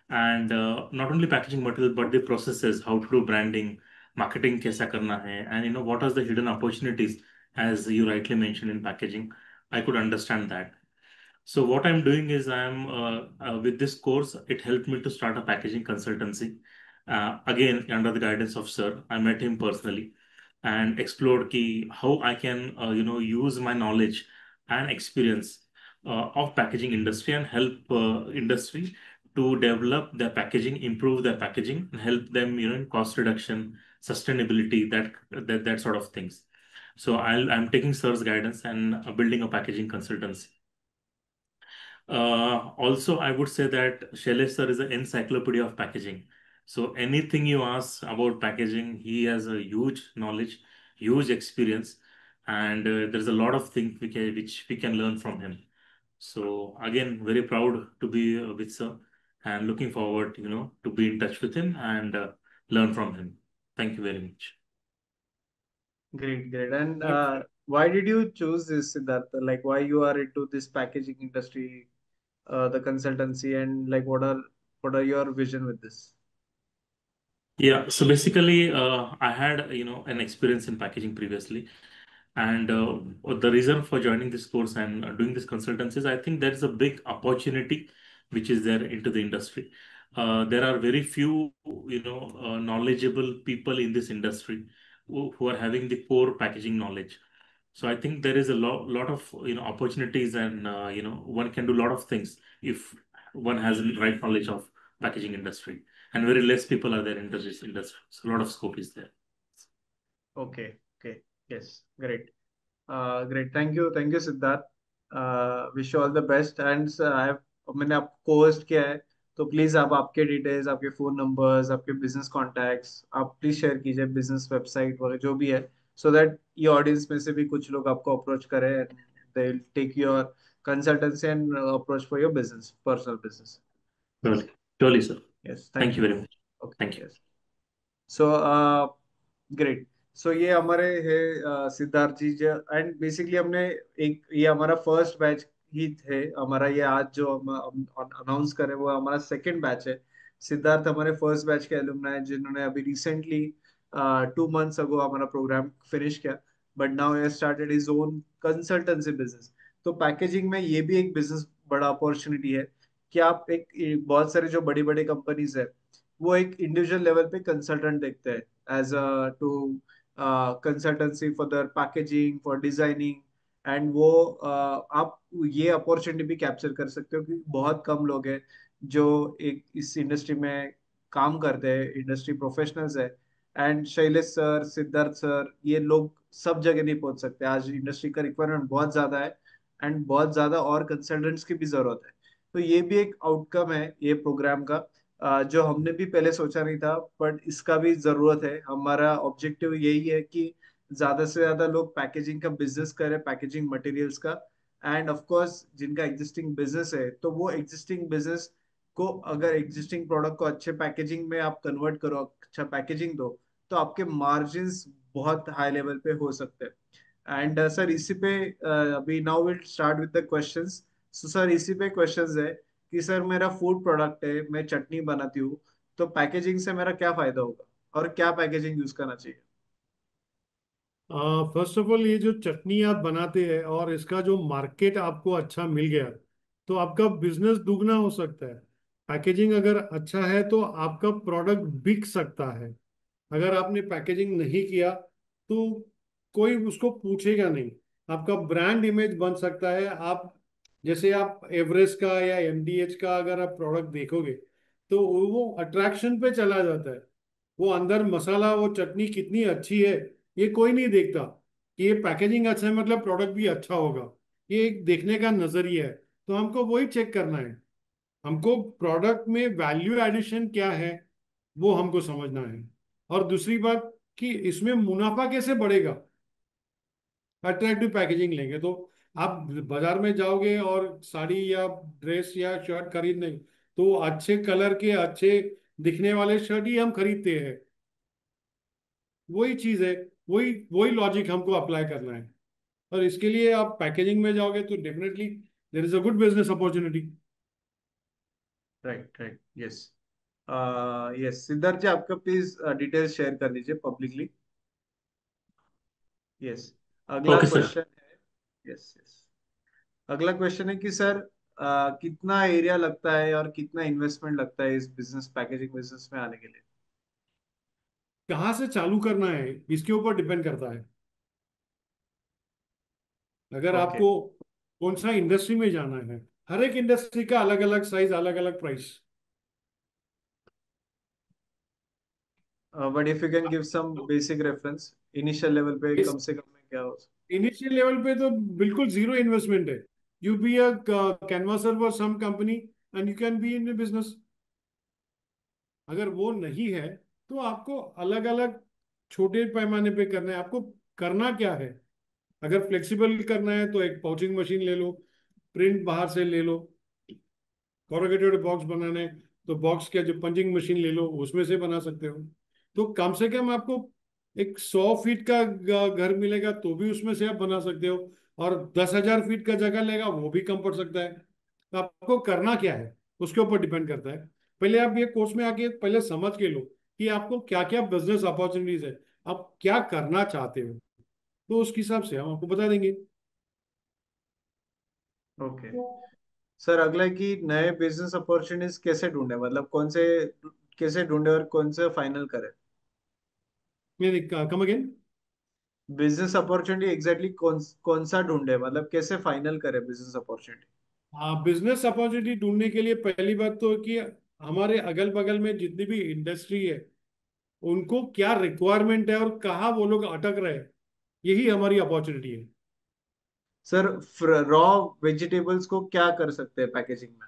And not only packaging material, but the processes, how to do branding, marketing, kaisa karna hai, and what are the hidden opportunities, as you rightly mentioned in packaging. I could understand that. So what I'm doing is with this course, it helped me to start a packaging consultancy. Again, under the guidance of sir, I met him personally and explored how I can, use my knowledge and experience of packaging industry and help industry to develop their packaging, improve their packaging, and help them, in cost reduction, sustainability, that sort of things. So I'm taking sir's guidance and building a packaging consultancy. Also, I would say that Shailesh sir is an encyclopedia of packaging. So anything you ask about packaging, he has a huge knowledge, huge experience, and there's a lot of things which we can learn from him. So again, very proud to be with sir, and looking forward, to be in touch with him and learn from him. Thank you very much. Great, great. And Thanks. why did you choose this, Siddharth? Like, why you are into this packaging industry, the consultancy, and like, what are your vision with this? Yeah, so basically, I had an experience in packaging previously, and the reason for joining this course and doing this consultancy is I think there is a big opportunity which is there into the industry. There are very few, knowledgeable people in this industry who are having the core packaging knowledge. So I think there is a lot of opportunities, and one can do a lot of things if one has the right knowledge of packaging industry, and very less people are there in this industry. So a lot of scope is there. Okay, okay, yes, great. Great. Thank you, Siddharth. Wish you all the best and I मैंने आपको होस्ट किया है, तो प्लीज आप आपके डिटेल्स, आपके फोन नंबर्स, आपके बिजनेस कॉन्टैक्ट्स आप प्लीज शेयर कीजिए, बिजनेस वेबसाइट वगैरह जो भी है, सो दैट ये ऑडियंस में से भी कुछ लोग आपको अप्रोच करें and they will take your consultancy and approach for your business, personal business. Surely, surely, sir. Yes, Thank thank you you. very much. Thank okay, you. Yes. So great. So ये हमारे है सिद्धार्थ जी, एंड बेसिकली हमने एक, ये हमारा फर्स्ट बैच ही थे हमारा, ये आज जो हम अनाउंस करें वो हमारा सेकंड बैच है. सिद्धार्थ हमारे फर्स्ट बैच के एलुमनाई हैं जिन्होंने अभी रिसेंटली 2 मंथ्स अगो हमारा प्रोग्राम फिनिश किया, but now he started his own consultancy business. तो पैकेजिंग में ये भी एक बिजनेस बड़ा अपॉर्चुनिटी है कि आप बहुत सारे जो बड़ी बड़ी कंपनीज है वो एक इंडिविजुअल लेवल पे कंसल्टेंट देखते हैं as a to consultancy for their packaging, for designing. And वो आप ये अपॉर्चुनिटी भी कैप्चर कर सकते हो कि बहुत कम लोग हैं जो एक इस इंडस्ट्री में काम करते हैं, इंडस्ट्री प्रोफेशनल्स है. And Shailesh sir, Siddharth sir, ये लोग सब जगह नहीं पहुंच सकते. आज इंडस्ट्री का रिक्वायरमेंट बहुत ज्यादा है एंड बहुत ज्यादा और कंसल्टेंट्स की भी जरूरत है. तो ये भी एक आउटकम है ये प्रोग्राम का, जो हमने भी पहले सोचा नहीं था, बट इसका भी जरूरत है. हमारा ऑब्जेक्टिव यही है कि ज्यादा से ज्यादा लोग पैकेजिंग का बिजनेस करें, पैकेजिंग मटेरियल्स का. एंड ऑफ कोर्स जिनका एग्जिस्टिंग बिजनेस है तो वो एग्जिस्टिंग बिजनेस को, अगर एग्जिस्टिंग प्रोडक्ट को अच्छे पैकेजिंग में आप कन्वर्ट करो, अच्छा पैकेजिंग दो, तो आपके मार्जिन्स बहुत हाई लेवल पे हो सकते हैं. एंड सर इसी पे अभी now will start with the questions. So sir इसी पे क्वेश्चंस है कि सर मेरा फूड प्रोडक्ट है, मैं चटनी बनाती हूँ, तो पैकेजिंग से मेरा क्या फायदा होगा और क्या पैकेजिंग यूज करना चाहिए? फर्स्ट ऑफ ऑल, ये जो चटनी आप बनाते हैं और इसका जो मार्केट आपको अच्छा मिल गया, तो आपका बिजनेस दुगना हो सकता है. पैकेजिंग अगर अच्छा है तो आपका प्रोडक्ट बिक सकता है. अगर आपने पैकेजिंग नहीं किया तो कोई उसको पूछेगा नहीं. आपका ब्रांड इमेज बन सकता है. आप जैसे आप एवरेस्ट का या एमडीएच का अगर आप प्रोडक्ट देखोगे तो वो अट्रैक्शन पे चला जाता है. वो अंदर मसाला, वो चटनी कितनी अच्छी है, ये कोई नहीं देखता कि ये पैकेजिंग अच्छा है मतलब प्रोडक्ट भी अच्छा होगा. ये एक देखने का नजरिया है. तो हमको वही चेक करना है. हमको प्रोडक्ट में वैल्यू एडिशन क्या है वो हमको समझना है. और दूसरी बात कि इसमें मुनाफा कैसे बढ़ेगा. अट्रैक्टिव पैकेजिंग लेंगे तो आप बाजार में जाओगे और साड़ी या ड्रेस या शर्ट खरीदने, तो अच्छे कलर के अच्छे दिखने वाले शर्ट ही हम खरीदते हैं. वही चीज है. वही वही लॉजिक हमको अप्लाई करना है. और इसके लिए आप पैकेजिंग में जाओगे तो definitely there is a good business opportunity. Right, right, yes. Yes, Siddharth ji आपका प्लीज डिटेल्स शेयर कर दीजिए पब्लिकली. यस. अगला Okay, sir. क्वेश्चन है. Yes, yes. अगला क्वेश्चन है कि सर कितना एरिया लगता है और कितना इन्वेस्टमेंट लगता है इस बिजनेस, पैकेजिंग बिजनेस में आने के लिए? कहाँ से चालू करना है इसके ऊपर डिपेंड करता है. अगर ओके. आपको कौन सा इंडस्ट्री में जाना है, हर एक इंडस्ट्री का अलग अलग साइज, अलग अलग price. But if you can give some basic reference, initial level पे इस कम से कम में क्या हो? इनिशियल लेवल पे तो बिल्कुल जीरो इन्वेस्टमेंट है. You be a canvasser for some company and you can be in a business. अगर वो नहीं है तो आपको अलग अलग छोटे पैमाने पे करना है। आपको करना क्या है? अगर फ्लेक्सिबल करना है तो एक पाउचिंग मशीन ले लो, प्रिंट बाहर से ले लो। कोरोगेटेड बॉक्स बनाना है तो बॉक्स का जो पंचिंग मशीन ले लो, उसमें से बना सकते हो। तो कम से कम आपको एक 100 फीट का घर मिलेगा तो भी उसमें से आप बना सकते हो, और 10,000 फीट का जगह लेगा वो भी कम पड़ सकता है। तो आपको करना क्या है उसके ऊपर डिपेंड करता है। पहले आप ये कोर्स में आके पहले समझ के लो कि आपको क्या क्या बिजनेस अपॉर्चुनिटीज है, आप क्या करना चाहते हो, तो उसके हिसाब से हम आपको बता देंगे। ओके सर, अगला है कि नए बिजनेस अपॉर्चुनिटीज कैसे ढूंढे, मतलब कौन से कैसे ढूंढे और कौन से फाइनल करें। मेरे come again. Business opportunity exactly कौन सा ढूंढे, मतलब कैसे फाइनल करें बिजनेस अपॉर्चुनिटी। हाँ, बिजनेस अपॉर्चुनिटी ढूंढने के लिए पहली बात तो कि हमारे अगल बगल में जितनी भी इंडस्ट्री है उनको क्या रिक्वायरमेंट है और कहाँ वो लोग अटक रहे हैं, यही हमारी अपॉर्चुनिटी है। सर रॉ वेजिटेबल्स को क्या कर सकते हैं पैकेजिंग में।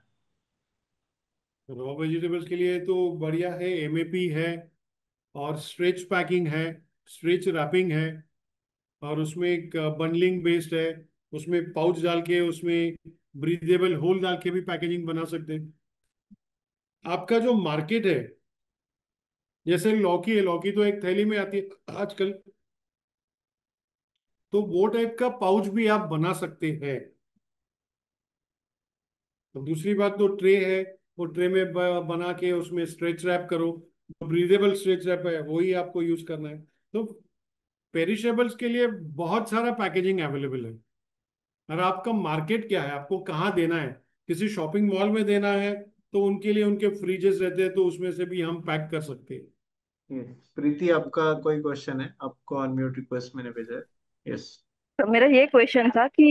रॉ वेजिटेबल्स के लिए तो बढ़िया है, एमएपी है, और स्ट्रेच पैकिंग है, स्ट्रेच रैपिंग है, और उसमें एक बंडलिंग बेस्ड है। उसमें पाउच डाल के उसमें ब्रीदेबल होल डाल के भी पैकेजिंग बना सकते हैं। आपका जो मार्केट है, जैसे लौकी है, लौकी तो एक थैली में आती है आजकल, तो वो टाइप का पाउच भी आप बना सकते हैं। तो दूसरी बात तो ट्रे है, वो ट्रे में बना के उसमें स्ट्रेच रैप करो। तो ब्रीदेबल स्ट्रेच रैप है, वही आपको यूज करना है। तो पेरिशेबल्स के लिए बहुत सारा पैकेजिंग अवेलेबल है। और आपका मार्केट क्या है, आपको कहाँ देना है? किसी शॉपिंग मॉल में देना है तो उनके लिए उनके फ्रीजेस रहते हैं, तो उसमें से भी हम पैक कर सकते हैं। प्रीति, आपका कोई क्वेश्चन है? आपको अनम्यूट रिक्वेस्ट मैंने भेजा है। यस। तो मेरा ये क्वेश्चन था कि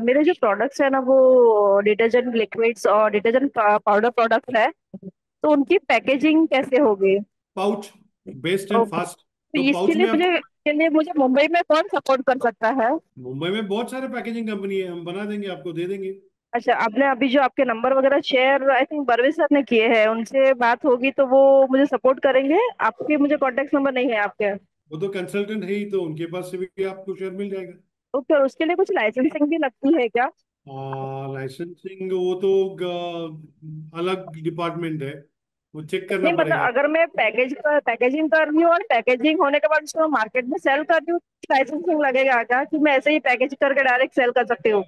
मेरे जो प्रोडक्ट्स है ना वो डिटर्जेंट लिक्विड्स और डिटर्जेंट पाउडर प्रोडक्ट है, तो उनकी पैकेजिंग कैसे होगी? Pouch, best and okay. Fast. तो तो इसके पाउच लिए में आप, मुझे मुंबई में कौन सपोर्ट कर सकता है? मुंबई में बहुत सारे पैकेजिंग कंपनी है, हम बना देंगे, आपको दे देंगे। अच्छा, आपने अभी जो आपके नंबर वगैरह share I think Barve sir ने किए हैं, उनसे बात होगी तो वो मुझे सपोर्ट करेंगे? आपके मुझे कॉन्टेक्ट नंबर नहीं है आपके? वो तो कंसल्टेंट है ही, तो उनके पास से भी आपको शेयर मिल जाएगा। तो फिर उसके लिए कुछ लाइसेंसिंग भी लगती है क्या? लाइसेंसिंग वो तो अलग डिपार्टमेंट है, वो चेक करना नहीं मतलब पड़ेगा। अगर मैं पैकेजिंग कर रही हूँ और पैकेजिंग होने के बाद उसको मार्केट में सेल कर रही हूँ, लाइसेंसिंग लगेगा क्या कि मैं ऐसे ही पैकेज करके डायरेक्ट सेल कर सकती हूँ?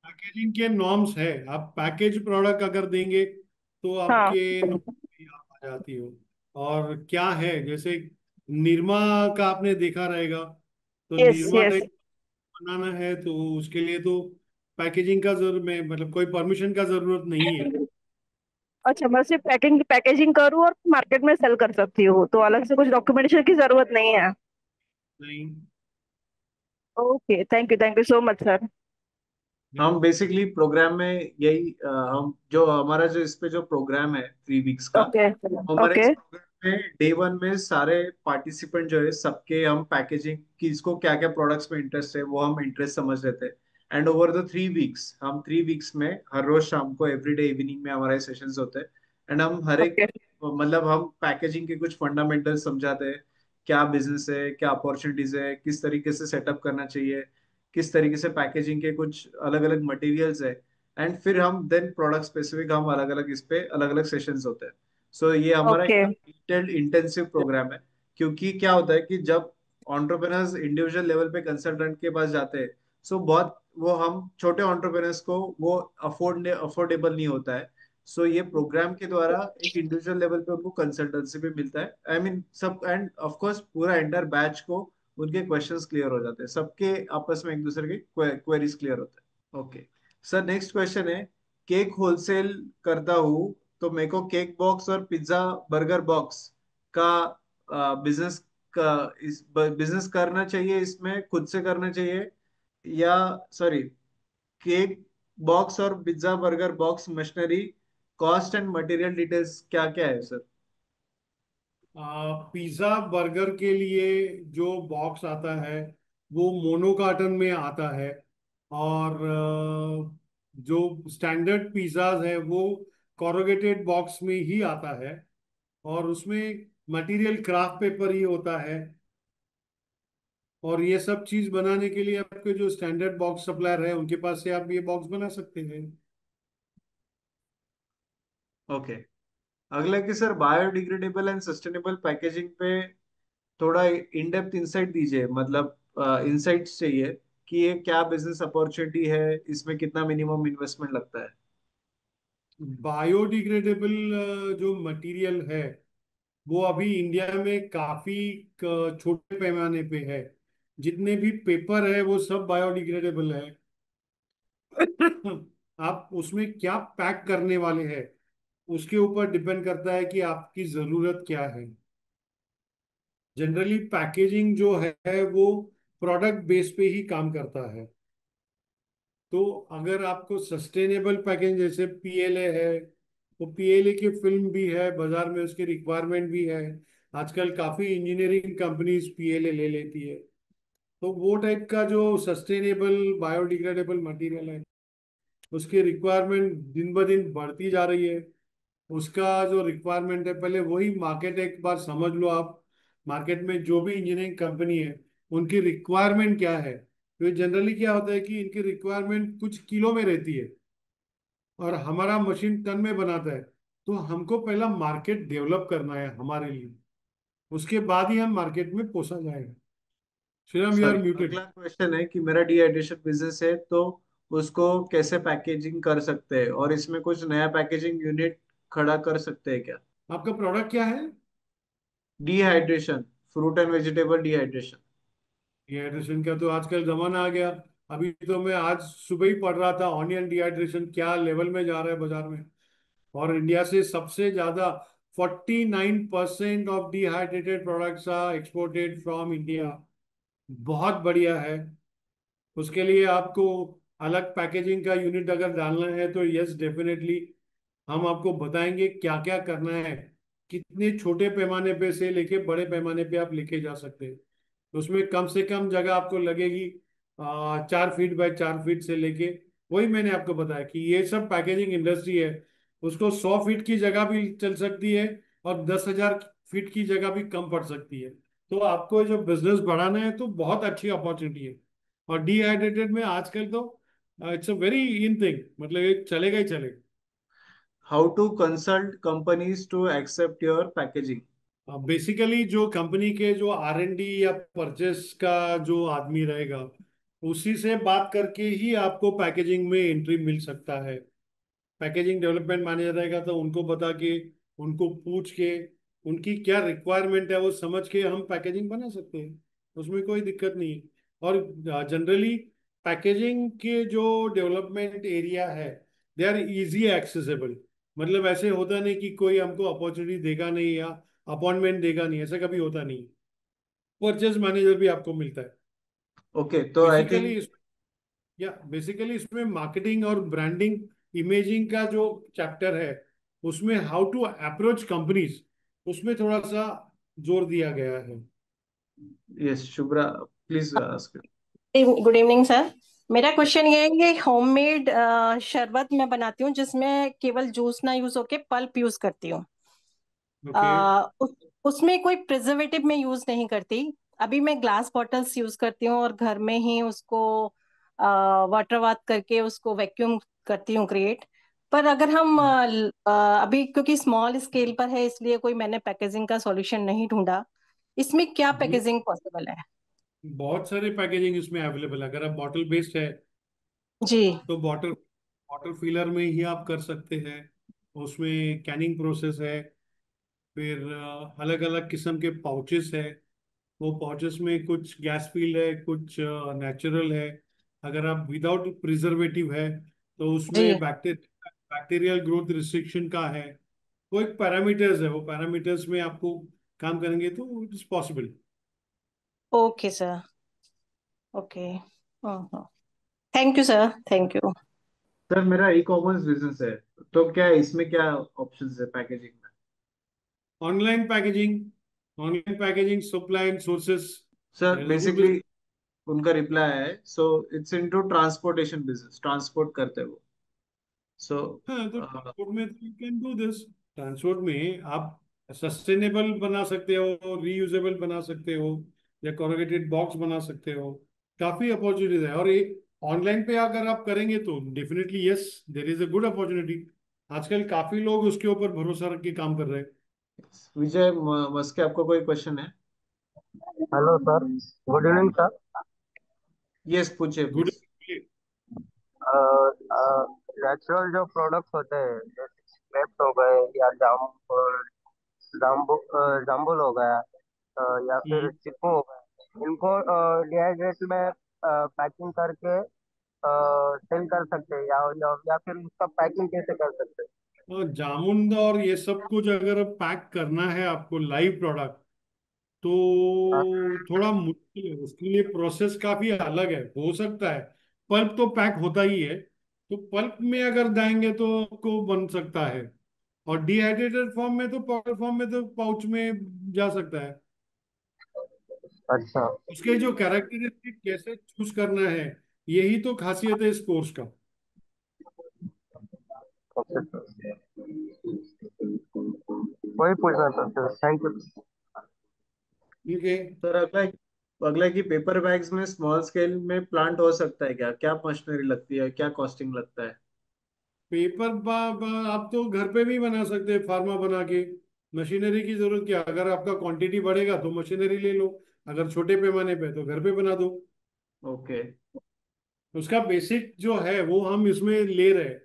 पैकेजिंग के नॉर्म्स है, आप पैकेज प्रोडक्ट अगर देंगे तो हाँ। आपके नॉर्म आप आ जाती हो। और क्या है, जैसे निरमा का आपने देखा रहेगा, तो यस निरमा यस। टाइप बनाना है तो उसके लिए तो पैकेजिंग का जरूर में मतलब कोई परमिशन का जरूरत नहीं है। अच्छा, मैं सिर्फ पैकेजिंग करूँ और मार्केट में सेल कर सकती हूँ, तो अलग से कुछ डॉक्यूमेंटेशन की जरूरत नहीं है? नहीं। Okay, thank you so much sir. हम बेसिकली प्रोग्राम में यही हम जो हमारा जो इस पे जो प्रोग्राम है 3 वीक्स का, ओके हमारे इस ओके प्रोग्राम में डे 1 में सारे पार्टिसिपेंट जो है सबके हम पैकेजिंग किसको क्या क्या प्रोडक्ट्स में इंटरेस्ट है वो हम इंटरेस्ट समझ लेते हैं। एंड ओवर द 3 वीक्स, हम 3 वीक्स में हर रोज शाम को एवरीडे इवनिंग में हमारे सेशंस होते हैं। एंड हम हर एक ओके मतलब हम पैकेजिंग के कुछ फंडामेंटल समझाते हैं, क्या बिजनेस है, क्या अपॉर्चुनिटीज है, किस तरीके से सेटअप करना चाहिए, किस तरीके से पैकेजिंग के कुछ अलग अलग मटेरियल्स है। एंड फिर हम देन प्रोडक्ट स्पेसिफिक हम अलग अलग इस पे अलग अलग सेशंस होते हैं। सो ये हमारा ओके। डिटेल्ड इंटेंसिव प्रोग्राम है। क्योंकि क्या होता है कि जब एंटरप्रेन्योर्स इंडिविजुअल लेवल पे कंसल्टेंट के पास जाते हैं, सो बहुत वो हम छोटे एंटरप्रेन्योर्स को वो अफोर्डेबल नहीं होता है। सो ये प्रोग्राम के द्वारा एक इंडिविजुअल लेवल पे उनको कंसल्टेंसी भी मिलता है, आई मीन सब, एंड ऑफ कोर्स पूरा एंटायर बैच को उनके क्वेश्चंस क्लियर हो जाते हैं, सबके आपस में एक दूसरे के क्वेरीज क्लियर होते हैं। ओके सर, नेक्स्ट क्वेश्चन है, केक होलसेल करता हूँ तो मेरे को केक बॉक्स और पिज्जा बर्गर बॉक्स का बिजनेस का इस बिजनेस करना चाहिए, इसमें खुद से करना चाहिए या सॉरी, केक बॉक्स और pizza burger box machinery cost and material details क्या क्या है सर। पिज्ज़ा बर्गर के लिए जो बॉक्स आता है वो मोनो कार्टन में आता है, और जो स्टैंडर्ड पिज्जाज है वो कॉरुगेटेड बॉक्स में ही आता है, और उसमें मटेरियल क्राफ्ट पेपर ही होता है। और ये सब चीज बनाने के लिए आपके जो स्टैंडर्ड बॉक्स सप्लायर है उनके पास से आप ये बॉक्स बना सकते हैं। ओके। अगला कि sir biodegradable and sustainable packaging पे थोड़ा इन डेप्थ इंसाइट दीजिए, मतलब इंसाइट्स चाहिए कि ये क्या बिजनेस अपॉर्चुनिटी है, इसमें कितना मिनिमम इन्वेस्टमेंट लगता है। बायोडिग्रेडेबल जो मटेरियल है वो अभी इंडिया में काफी छोटे पैमाने पे है। जितने भी पेपर है वो सब बायोडिग्रेडेबल है। आप उसमें क्या पैक करने वाले हैं उसके ऊपर डिपेंड करता है कि आपकी जरूरत क्या है। जनरली पैकेजिंग जो है वो प्रोडक्ट बेस पे ही काम करता है। तो अगर आपको सस्टेनेबल पैकेजिंग जैसे पीएलए है, तो पीएलए की फिल्म भी है बाजार में, उसकी रिक्वायरमेंट भी है। आजकल काफी इंजीनियरिंग कंपनीज पीएलए ले लेती है। तो वो टाइप का जो सस्टेनेबल बायोडिग्रेडेबल मटेरियल है उसकी रिक्वायरमेंट दिन ब दिन बढ़ती जा रही है। उसका जो रिक्वायरमेंट है पहले वही मार्केट एक बार समझ लो आप। मार्केट में जो भी इंजीनियरिंग कंपनी है उनकी रिक्वायरमेंट क्या है। तो जनरली क्या होता है कि इनकी रिक्वायरमेंट कुछ किलो में रहती है और हमारा मशीन टन में बनाता है। तो हमको पहला मार्केट डेवलप करना है हमारे लिए, उसके बाद ही हम मार्केट में पोसा जाएगा। Shriram, you are sorry, muted. अगला क्वेश्चन है कि मेरा डिहाइड्रेशन बिजनेस है तो उसको कैसे पैकेजिंग कर सकते हैं, और इसमें कुछ नया पैकेजिंग यूनिट खड़ा कर सकते हैं क्या। आपका प्रोडक्ट क्या है? Dehydration, fruit and vegetable dehydration. Dehydration का तो आजकल जमाना आ गया। अभी तो मैं आज सुबह ही पढ़ रहा था ऑनियन डिहाइड्रेशन क्या लेवल में जा रहा है बाजार में। और इंडिया से सबसे ज्यादा 49% of dehydrated products are exported from India. बहुत बढ़िया है। उसके लिए आपको अलग पैकेजिंग का यूनिट अगर डालना है तो यस डेफिनेटली हम आपको बताएंगे क्या क्या करना है। कितने छोटे पैमाने पे से लेके बड़े पैमाने पे आप लेके जा सकते हैं। तो उसमें कम से कम जगह आपको लगेगी 4 फीट बाय 4 फीट से लेके। वही मैंने आपको बताया कि ये सब पैकेजिंग इंडस्ट्री है। उसको 100 फीट की जगह भी चल सकती है और 10,000 फीट की जगह भी कम पड़ सकती है। तो आपको जो बिजनेस बढ़ाना है तो बहुत अच्छी अपॉर्चुनिटी है। और डिहाइड्रेटेड में आजकल तो it's a very in thing, मतलब ये चलेगा ही चलेगा। How to consult companies to accept your packaging. Basically जो कंपनी के जो R&D या परचेस का जो आदमी रहेगा उसी से बात करके ही आपको पैकेजिंग में एंट्री मिल सकता है। पैकेजिंग डेवलपमेंट मैनेजर रहेगा तो उनको बता के, उनको पूछ के, उनकी क्या रिक्वायरमेंट है वो समझ के हम पैकेजिंग बना सकते हैं। उसमें कोई दिक्कत नहीं है। और जनरली पैकेजिंग के जो डेवलपमेंट एरिया है दे आर इजी एक्सेसिबल। मतलब ऐसे होता नहीं कि कोई हमको अपॉर्चुनिटी देगा नहीं या अपॉइंटमेंट देगा नहीं, ऐसा कभी होता नहीं। परचेज मैनेजर भी आपको मिलता है। ओके, तो आई बेसिकली थिंक बेसिकली इसमें मार्केटिंग और ब्रांडिंग इमेजिंग का जो चैप्टर है उसमें हाउ टू अप्रोच कंपनीज उसमें थोड़ा सा जोर दिया गया है। Yes Shubhra, please ask. Good evening sir. मेरा क्वेश्चन ये है कि होममेड शरबत मैं बनाती हूँ जिसमें केवल जूस ना यूज होके पल्प यूज करती हूँ। ओके। उसमें कोई प्रिजर्वेटिव में यूज नहीं करती। अभी मैं ग्लास बॉटल्स यूज करती हूँ और घर में ही उसको वाटर बाथ करके उसको वैक्यूम करती हूँ क्रिएट। पर अगर हम अभी क्योंकि स्मॉल स्केल पर है इसलिए कोई मैंने पैकेजिंग का सॉल्यूशन नहीं ढूंढा। इसमें क्या पैकेजिंग पॉसिबल है? बहुत सारे पैकेजिंग इसमें अवेलेबल है। अगर आप बॉटल बेस्ड है जी। तो बॉटल वाटर फिलर में ही आप कर सकते हैं। उसमें कैनिंग प्रोसेस है। फिर अलग अलग किस्म के पाउचेस है। वो पाउचेस में कुछ गैस फील्ड है, कुछ नेचुरल है। अगर आप विदाउट प्रिजर्वेटिव है तो जी। उसमें बैक्टीरियल ग्रोथ रिस्ट्रिक्शन का है। वो एक पैरामीटर्स है, वो पैरामीटर्स में आपको काम करेंगे तो it is possible. Okay sir. Okay. Thank you sir, thank you. Sir मेरा ई कॉमर्स बिजनेस है, तो क्या इसमें क्या ऑप्शंस है पैकेजिंग में। Online packaging supply and sources. Sir there is a good basically उनका रिप्लाई है, so it's into transportation business, transport करते हैं वो। सो हाँ, तो ट्रांसपोर्ट में तो you can do this. Transport में आप सस्टेनेबल बना सकते हो, रीयूजेबल बना सकते हो, या कोरोगेटेड बॉक्स बना सकते हो। काफी अपॉर्चुनिटीज है। और ये ऑनलाइन पे अगर आप करेंगे तो definitely yes, there is a good opportunity. आजकल काफी लोग उसके ऊपर भरोसा रख के काम कर रहे हैं। विजय मस्के, आपको कोई क्वेश्चन है? Hello sir, good evening sir. Yes, पूछिए गुड। प्लीज। नेचुरल जो प्रोडक्ट्स होते हैं जैसे ग्रेप्स हो गए या जामुन हो गया, या फिर चीकू हो गया, इनको डिहाइड्रेट में पैकिंग करके सेल कर सकते हैं, या फिर उसका पैकिंग कैसे कर सकते हैं? और जामुन और ये सब कुछ अगर पैक करना है आपको लाइव प्रोडक्ट, हाँ, तो थोड़ा मुश्किल है। उसके लिए प्रोसेस काफी अलग है। हो सकता है पल्प तो पैक होता ही है, तो पल्प में अगर देंगे तो आपको बन सकता है। और डिहाइड्रेटेड फॉर्म में तो, पाउडर फॉर्म में तो पाउच में जा सकता है। अच्छा। उसके जो कैरेक्टरिस्टिक कैसे चूज करना है, यही तो खासियत है इस कोर्स का। ओके सर, वही पूछना था सर, थैंक यू। ठीक है। सर, अगला की पेपर बैग्स में स्मॉल स्केल में प्लांट हो सकता है क्या? क्या मशीनरी लगती है, क्या कॉस्टिंग लगता है? पेपर आप तो घर पे भी बना सकते हैं, फार्मा बना के। मशीनरी की जरूरत क्या? अगर आपका क्वांटिटी बढ़ेगा तो मशीनरी ले लो, अगर छोटे पैमाने पे तो घर पे बना दो। ओके। उसका बेसिक जो है वो हम इसमें ले रहे हैं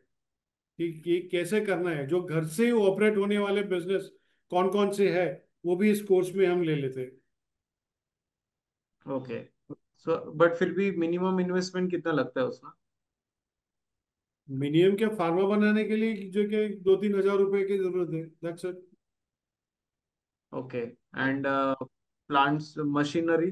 कि कैसे करना है। जो घर से ऑपरेट होने वाले बिजनेस कौन कौन से है, वो भी इस कोर्स में हम ले लेते हैं। ओके। सो बट फिर भी मिनिमम इन्वेस्टमेंट कितना लगता है उसमें? मिनिमम क्या, फार्मा बनाने के लिए जो कि 2-3 हज़ार रुपए की जरूरत है, that's it. Okay. And plants machinery?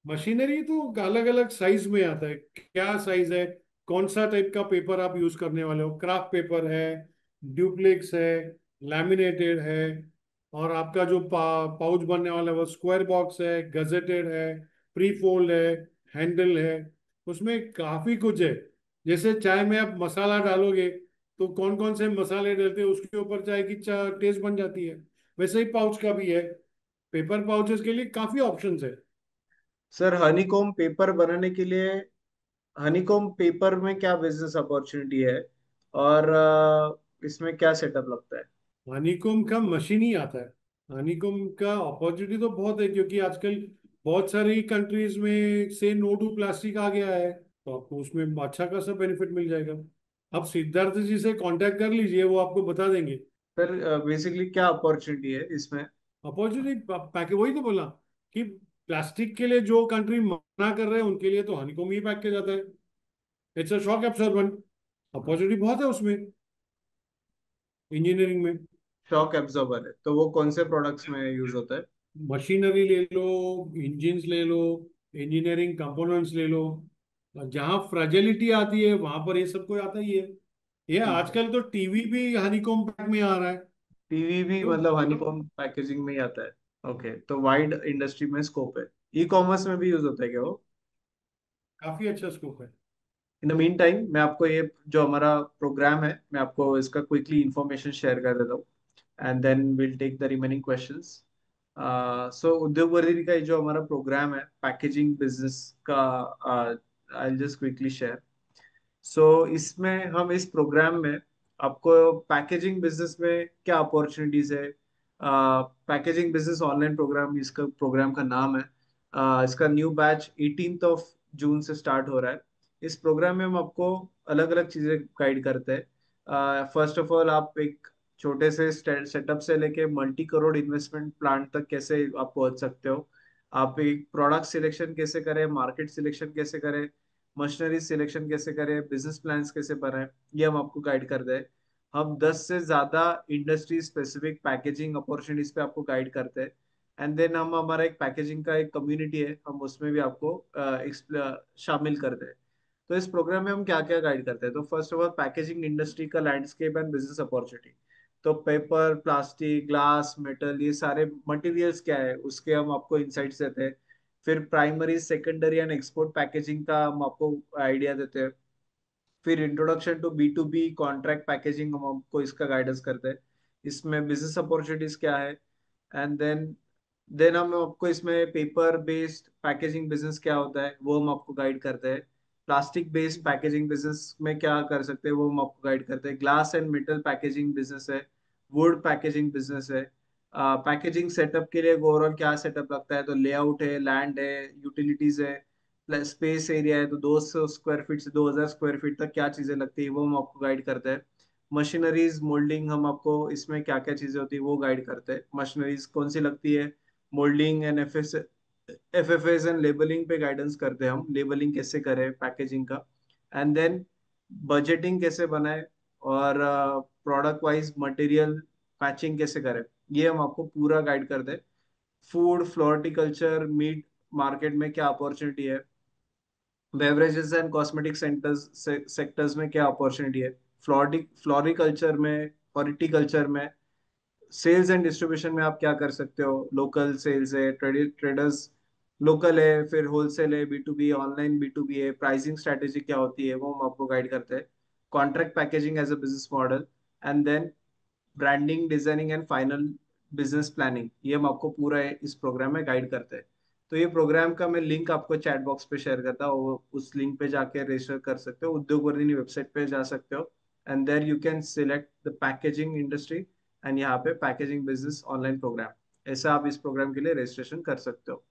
Machinery तो अलग अलग साइज में आता है। क्या साइज है, कौन सा टाइप का पेपर आप यूज करने वाले हो? क्राफ्ट पेपर है, ड्यूप्लेक्स है, लैमिनेटेड है, और आपका जो पाउच बनने वाला है वो स्क्वायर बॉक्स है, गजेटेड है, प्री फोल्ड है, हैंडल है। उसमें काफी कुछ है। जैसे चाय में आप मसाला डालोगे तो कौन कौन से मसाले डालते हैं, उसके ऊपर चाय की टेस्ट बन जाती है। वैसे ही पाउच का भी है। पेपर पाउचेस के लिए काफी ऑप्शंस है। सर, हनीकॉम पेपर बनाने के लिए हनीकॉम पेपर में क्या बिजनेस अपॉर्चुनिटी है? और इसमें क्या सेटअप लगता है? हनीकॉम का मशीन ही आता है। हनीकॉम का अपॉर्चुनिटी तो बहुत है, क्योंकि आजकल बहुत सारी कंट्रीज में से नो टू प्लास्टिक आ गया है, तो आपको उसमें अच्छा खासा बेनिफिट मिल जाएगा। आप सिद्धार्थ जी से कांटेक्ट कर लीजिए, वो आपको बता देंगे। सर, बेसिकली क्या अपॉर्चुनिटी है इसमें? अपॉर्चुनिटी पैके वही तो बोला कि प्लास्टिक के लिए जो कंट्री मना कर रहे हैं उनके लिए तो हनीकॉम ही पैक किया जाता है। It's a shock absorbent. Opportunity बहुत है उसमें, इंजीनियरिंग में। शॉक एब्जॉर्बर है तो वो कौन से प्रोडक्ट्स में यूज होता है? मशीनरी ले लो, इंजिन्स ले लो, इंजीनियरिंग कंपोनेंट्स ले लो। जहां फ्रेजिलिटी आती है वहां पर ये सब कोई आता ही है। ये ठीक है। आजकल तो टीवी भी हनीकॉम पैक में आ रहा है। टीवी भी तो मतलब हनीकॉम पैकेजिंग में ही आता है? ओके, तो वाइड इंडस्ट्री में स्कोप है। ई कॉमर्स में भी यूज होता है क्या वो? काफी अच्छा स्कोप है। इन द मीन टाइम मैं आपको ये जो हमारा प्रोग्राम है, मैं आपको इसका क्विकली इंफॉर्मेशन शेयर कर देता हूँ, and then will take the remaining questions. So Udyog Vardhini का ये जो हमारा प्रोग्राम है पैकेजिंग बिजनेस का, आई जस्ट क्विकली शेयर। सो इसमें हम इस प्रोग्राम में आपको पैकेजिंग बिजनेस में क्या अपॉर्चुनिटीज है, पैकेजिंग बिजनेस ऑनलाइन प्रोग्राम इसका प्रोग्राम का नाम है। इसका new batch 18th of June से स्टार्ट हो रहा है। इस प्रोग्राम में हम आपको अलग अलग चीजें गाइड करते हैं। फर्स्ट ऑफ ऑल, आप एक छोटे से सेटअप से लेके मल्टी करोड़ इन्वेस्टमेंट प्लान तक कैसे आप पहुंच सकते हो। आप एक प्रोडक्ट सिलेक्शन कैसे करें, मार्केट सिलेक्शन कैसे करें, मशीनरी सिलेक्शन कैसे करें, बिजनेस प्लान्स कैसे बनाएं, ये हम आपको गाइड करते हैं। हम 10 से ज्यादा इंडस्ट्री स्पेसिफिक पैकेजिंग अपॉर्चुनिटीज पे आपको गाइड करते हैं। एंड देन हम हमारा एक पैकेजिंग का एक कम्युनिटी है, हम उसमें भी आपको शामिल करते हैं। तो इस प्रोग्राम में हम क्या क्या गाइड करते हैं, तो first of all packaging industry का लैंडस्केप एंड बिजनेस अपॉर्चुनिटी। तो पेपर, प्लास्टिक, ग्लास, मेटल, ये सारे मटेरियल्स क्या है उसके हम आपको इंसाइट्स देते हैं। फिर primary, secondary and export packaging का हम आपको आइडिया देते हैं। फिर introduction to B2B contract packaging हम आपको इसका गाइडेंस करते हैं, इसमें बिजनेस अपॉर्चुनिटीज क्या है। एंड देन हम आपको इसमें पेपर बेस्ड पैकेजिंग बिजनेस क्या होता है वो हम आपको गाइड करते हैं। प्लास्टिक बेस्ड पैकेजिंग बिजनेस में क्या कर सकते हैं वो हम आपको गाइड करते हैं। Glass and metal packaging business है, वुड पैकेजिंग बिजनेस है। पैकेजिंग सेटअप के लिए ओवरऑल क्या सेटअप लगता है, तो लेआउट है, लैंड है, यूटिलिटीज है, प्लस स्पेस एरिया है, तो 200 स्क्वायर फीट से 2000 स्क्वायर फीट तक क्या चीजें लगती है वो हम आपको गाइड करते हैं। मशीनरीज मोल्डिंग हम आपको इसमें क्या क्या चीजें होती है वो गाइड करते हैं, मशीनरीज कौन सी लगती है। Moulding and FFAs and labelling पे गाइडेंस करते हैं हम, लेबलिंग कैसे करें पैकेजिंग का। एंड देन बजटिंग कैसे बनाए, और प्रोडक्ट वाइज मटेरियल पैचिंग कैसे करें, ये हम आपको पूरा गाइड करते हैं। फूड फ्लोरिकल्चर मीट मार्केट में क्या अपॉर्चुनिटी है, बेवरेजेस एंड कॉस्मेटिक सेक्टर्स में क्या अपॉर्चुनिटी है, फ्लोरिकल्चर में, हॉर्टिकल्चर में, सेल्स एंड डिस्ट्रीब्यूशन में आप क्या कर सकते हो, लोकल सेल्स है, ट्रेडर्स लोकल है, फिर होलसेल है, B2B ऑनलाइन B2B है, प्राइसिंग स्ट्रेटेजी क्या होती है वो हम आपको गाइड करते हैं। Contract packaging as a business model, and then branding designing and final business planning, ये हम आपको पूरा इस प्रोग्राम में गाइड करते हैं। तो ये प्रोग्राम का मैं लिंक आपको चैट बॉक्स पे शेयर करता हूँ, उस लिंक पे जाके रजिस्टर कर सकते हो, उद्योग वर्धिनी वेबसाइट पे जा सकते हो, and there you can select the packaging industry, and यहाँ पे पैकेजिंग बिजनेस ऑनलाइन प्रोग्राम, ऐसा आप इस प्रोग्राम के लिए रजिस्ट्रेशन कर सकते हो।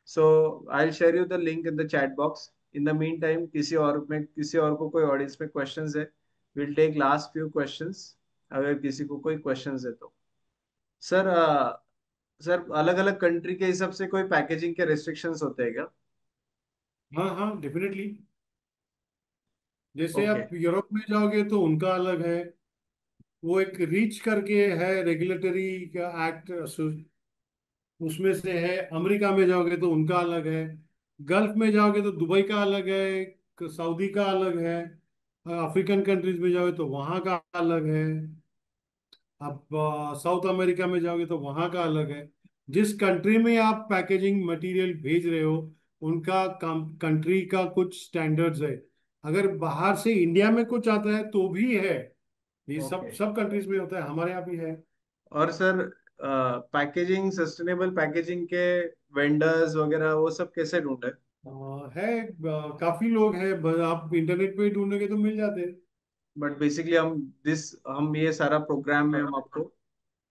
So I will share you the link in the chat box. In the mean time किसी और को कोई ऑडियंस में क्वेश्चंस है, will take last few questions, अगर किसी को कोई क्वेश्चंस है तो। सर सर अलग अलग कंट्री के हिसाब से कोई पैकेजिंग के रेस्ट्रिक्शंस होते हैं क्या? हाँ हाँ, डेफिनेटली। जैसे ओके। आप यूरोप में जाओगे तो उनका अलग है। वो एक रीच करके है रेगुलेटरी का एक्ट, उसमें से है। अमेरिका में जाओगे तो उनका अलग है। गल्फ में जाओगे तो दुबई का अलग है, सऊदी का अलग है। अफ्रीकन कंट्रीज में जाओगे तो वहाँ का अलग है। आप साउथ अमेरिका में जाओगे तो वहाँ का अलग है। जिस कंट्री में आप पैकेजिंग मटेरियल भेज रहे हो, उनका कंट्री का कुछ स्टैंडर्ड्स है। अगर बाहर से इंडिया में कुछ आता है तो भी है। ये सब ओके। सब कंट्रीज में होता है, हमारे यहाँ भी है। और सर पैकेजिंग सस्टेनेबल पैकेजिंग के वेंडर्स वगैरह वो सब कैसे ढूंढे? है, काफी लोग हैं, आप इंटरनेट पे ही ढूंढोगे तो मिल जाते हैं। बट बेसिकली हम ये सारा प्रोग्राम में हम आपको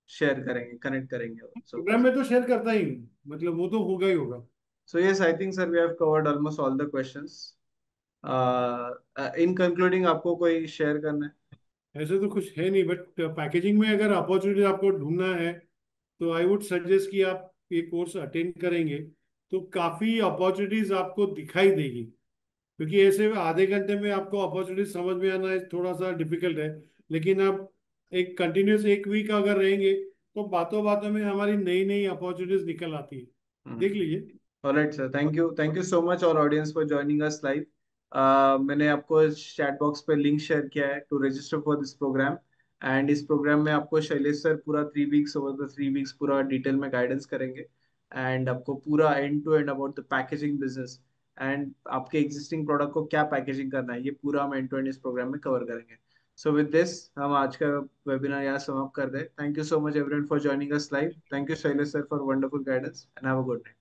शेयर करेंगे, कनेक्ट करेंगे सब प्रोग्राम कुछ। में तो शेयर करता ही हूँ, मतलब वो तो होगा ही होगा। So yes, I think sir we have covered almost all the questions. In concluding आपको कोई शेयर करना है? ऐसे तो कुछ है नहीं, बट पैकेजिंग में अगर अपॉर्चुनिटी आपको ढूंढना है तो आई वुड सजेस्ट कि आप ये कोर्स अटेंड करेंगे तो काफी अपॉर्चुनिटीज आपको दिखाई देगी। क्योंकि ऐसे आधे घंटे में आपको अपॉर्चुनिटी समझ में आना है थोड़ा सा डिफिकल्ट है। लेकिन आप एक कंटिन्यूस एक वीक अगर रहेंगे तो बातों बातों में हमारी नई नई अपॉर्चुनिटीज निकल आती है। देख लीजिए। Alright sir, thank you so much, और audience for joining us live. मैंने आपको चैट बॉक्स पे लिंक शेयर किया है to register for this program. And इस प्रोग्राम में आपको शैलेश सर पूरा 3 वीक्स, ओवर द 3 वीक्स पूरा डिटेल में गाइडेंस करेंगे, एंड आपको पूरा end to end about the packaging business, and आपके एग्जिस्टिंग प्रोडक्ट को क्या पैकेजिंग करना है, ये पूरा हम एंड टू एंड इस प्रोग्राम में कवर करेंगे। सो विद दिस हम आज का वेबिनार यहाँ समाप्त कर दें। Thank you so much everyone for joining us live. Thank you Shailesh sir for wonderful guidance, and have a good night.